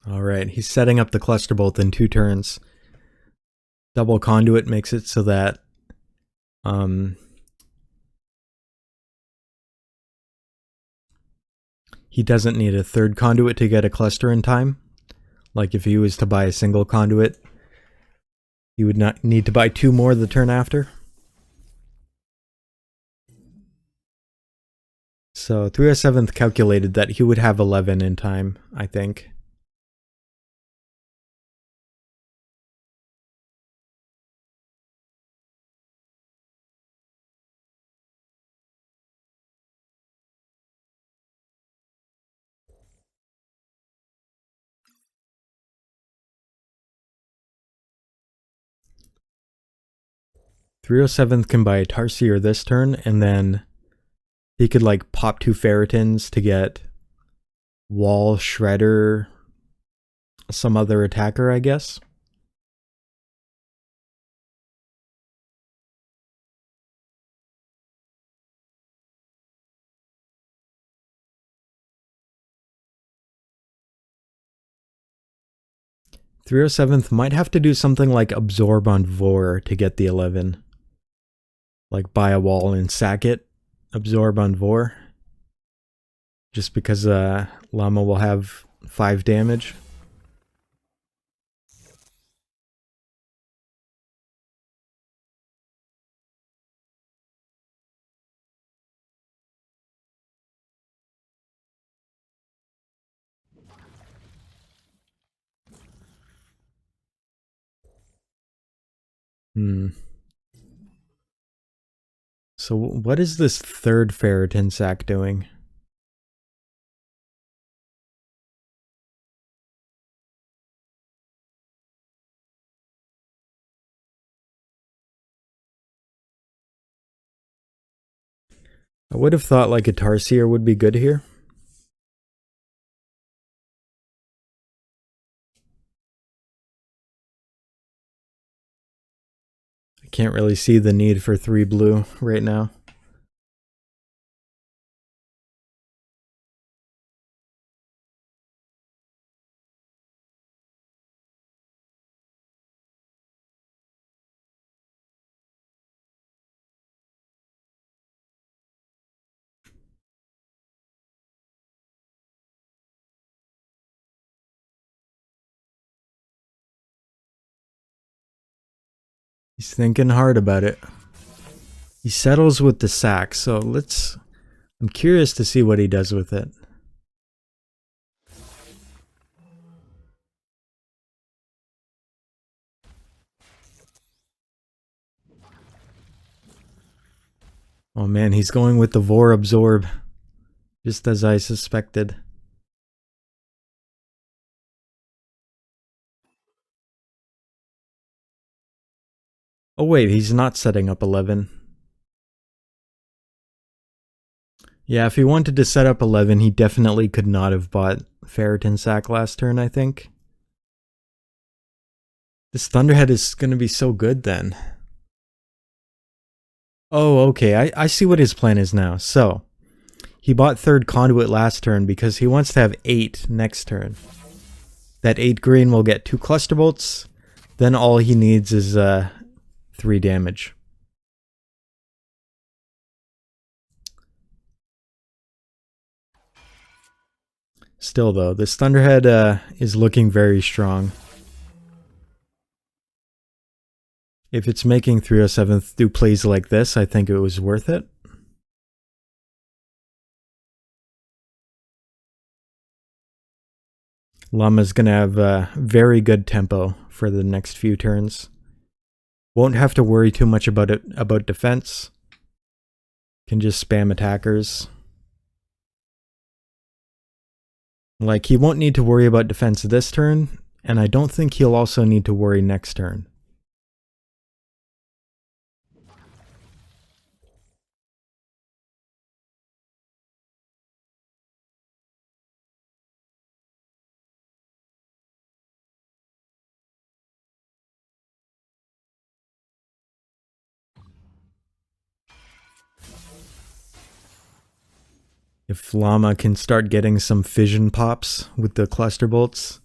Alright, he's setting up the Cluster Bolt in 2 turns. Double Conduit makes it so that he doesn't need a 3rd Conduit to get a cluster in time. Like if he was to buy a single Conduit, he would not need to buy 2 more the turn after. So 307th calculated that he would have 11 in time, I think. Three oh seventh can buy a Tarsier this turn, and then he could like pop 2 Ferritins to get Wall, Shredder, some other attacker, I guess. Three oh seventh might have to do something like Absorb on Vor to get the 11. Like buy a wall and sack it, Absorb on Vor. Just because Llama will have 5 damage. So what is this 3rd Ferritin sack doing? I would have thought like a Tarsier would be good here. I can't really see the need for 3 blue right now. He's thinking hard about it. He settles with the sack, so I'm curious to see what he does with it. Oh man, he's going with the Vor Absorb. Just as I suspected. Oh wait, he's not setting up 11. Yeah, if he wanted to set up 11, he definitely could not have bought Ferritin Sack last turn, I think. This Thunderhead is going to be so good then. Oh, okay, I see what his plan is now. So, he bought 3rd Conduit last turn because he wants to have 8 next turn. That 8 green will get 2 Cluster Bolts. Then all he needs is 3 damage. Still though, this Thunderhead is looking very strong. If it's making 307th do plays like this, I think it was worth it. Llama's going to have a very good tempo for the next few turns. Won't have to worry too much about defense. Can just spam attackers. Like, he won't need to worry about defense this turn, and I don't think he'll also need to worry next turn. If Llama can start getting some fission pops with the cluster bolts,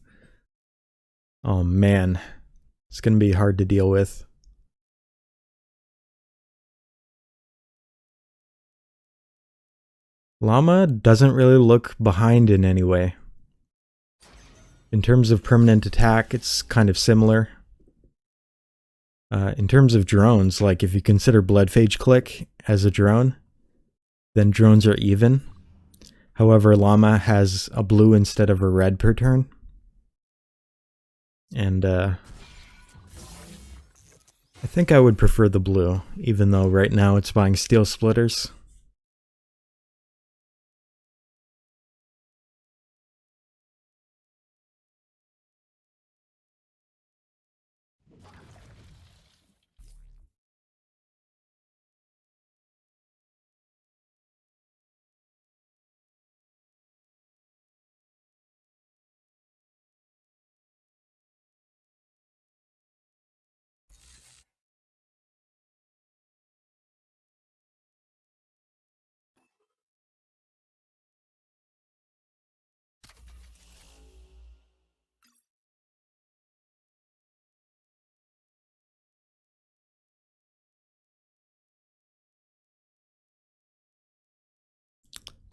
oh man, it's going to be hard to deal with. Llama doesn't really look behind in any way. In terms of permanent attack, it's kind of similar. In terms of drones, like if you consider Bloodphage Click as a drone, then drones are even. However, Llama has a blue instead of a red per turn. And I think I would prefer the blue, even though right now it's buying Steel Splitters.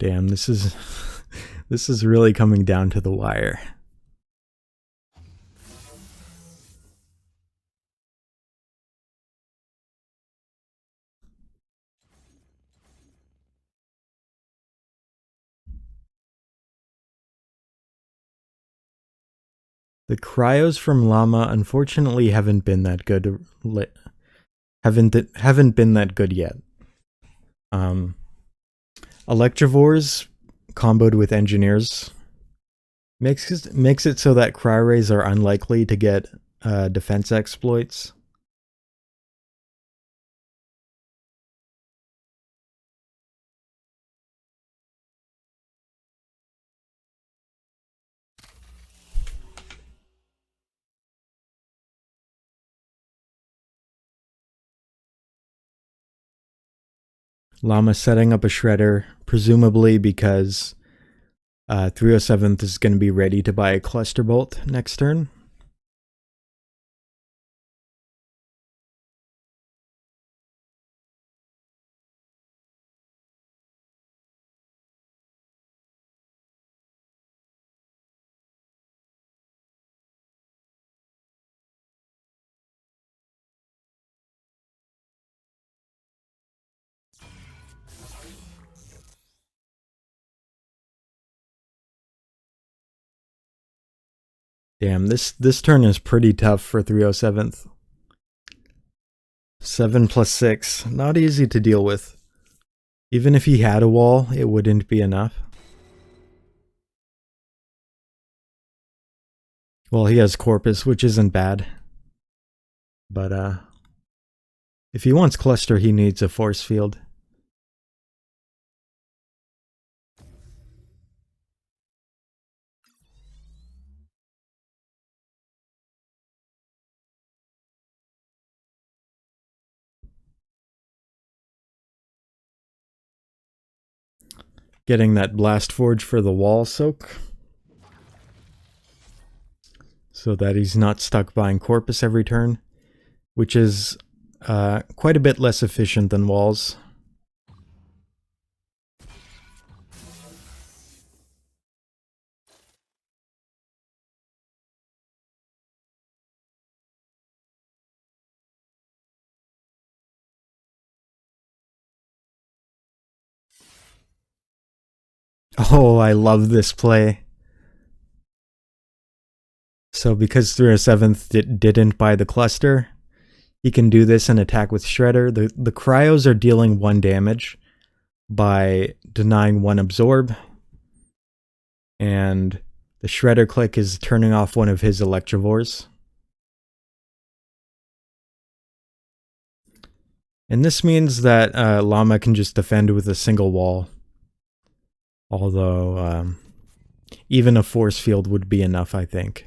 Damn, this is this is really coming down to the wire. The cryos from Llama unfortunately haven't been that good. Haven't been that good yet. Electivores comboed with engineers makes it so that cry rays are unlikely to get defense exploits. Llama setting up a shredder, presumably because 307th is going to be ready to buy a cluster bolt next turn. Damn, this turn is pretty tough for 307th. 7 plus 6, not easy to deal with. Even if he had a wall, it wouldn't be enough. Well, he has Corpus, which isn't bad. But if he wants cluster, he needs a force field. Getting that Blast Forge for the wall soak, so that he's not stuck buying Corpus every turn, which is quite a bit less efficient than walls. Oh, I love this play. So because 307th didn't buy the cluster, he can do this and attack with Shredder. The cryos are dealing 1 damage by denying 1 absorb. And the Shredder click is turning off one of his Electivores. And this means that Llama can just defend with a single wall. Although, even a force field would be enough, I think.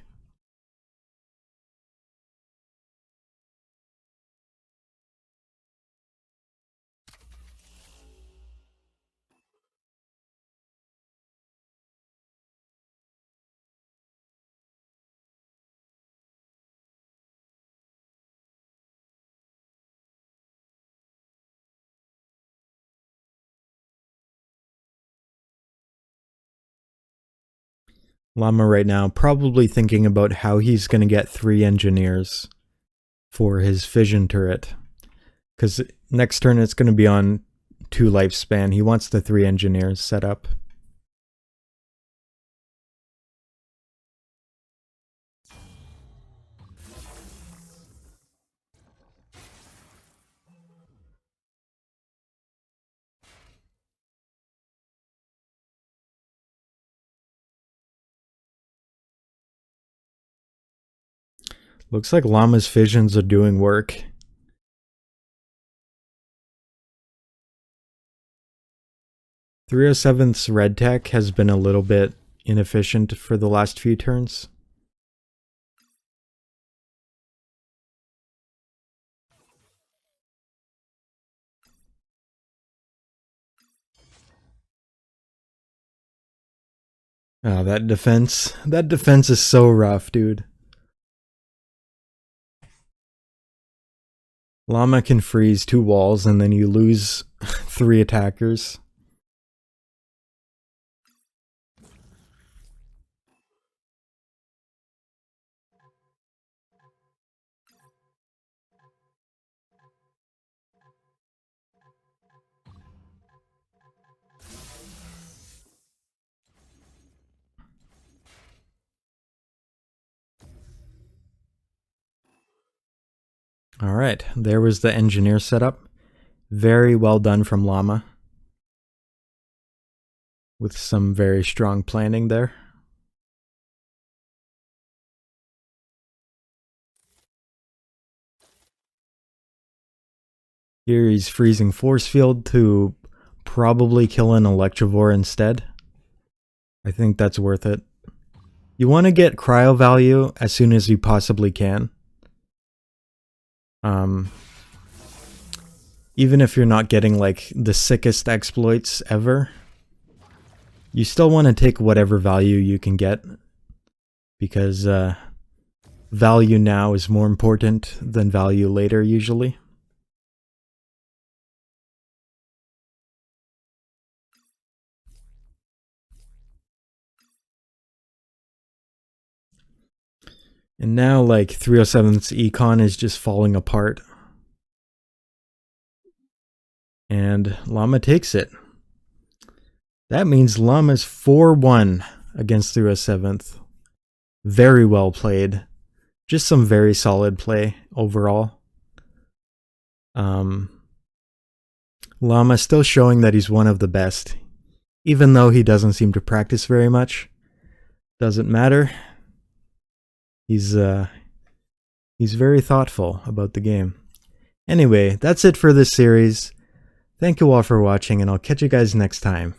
Llama right now probably thinking about how he's going to get 3 engineers for his fission turret. Because next turn it's going to be on 2 lifespan. He wants the 3 engineers set up. Looks like Llama's fissions are doing work. .307's red tech has been a little bit inefficient for the last few turns. Oh, that defense is so rough, dude. Llama can freeze 2 walls and then you lose 3 attackers. Alright, there was the engineer setup. Very well done from Llama. With some very strong planning there. Here he's freezing force field to probably kill an Electivore instead. I think that's worth it. You want to get cryo value as soon as you possibly can. Even if you're not getting like the sickest exploits ever, you still want to take whatever value you can get, because value now is more important than value later usually. And now like 307's econ is just falling apart. And Llama takes it. That means Llama's 4-1 against 307th. Very well played. Just some very solid play overall. Llama still showing that he's one of the best. Even though he doesn't seem to practice very much. Doesn't matter. He's very thoughtful about the game. Anyway, that's it for this series. Thank you all for watching, and I'll catch you guys next time.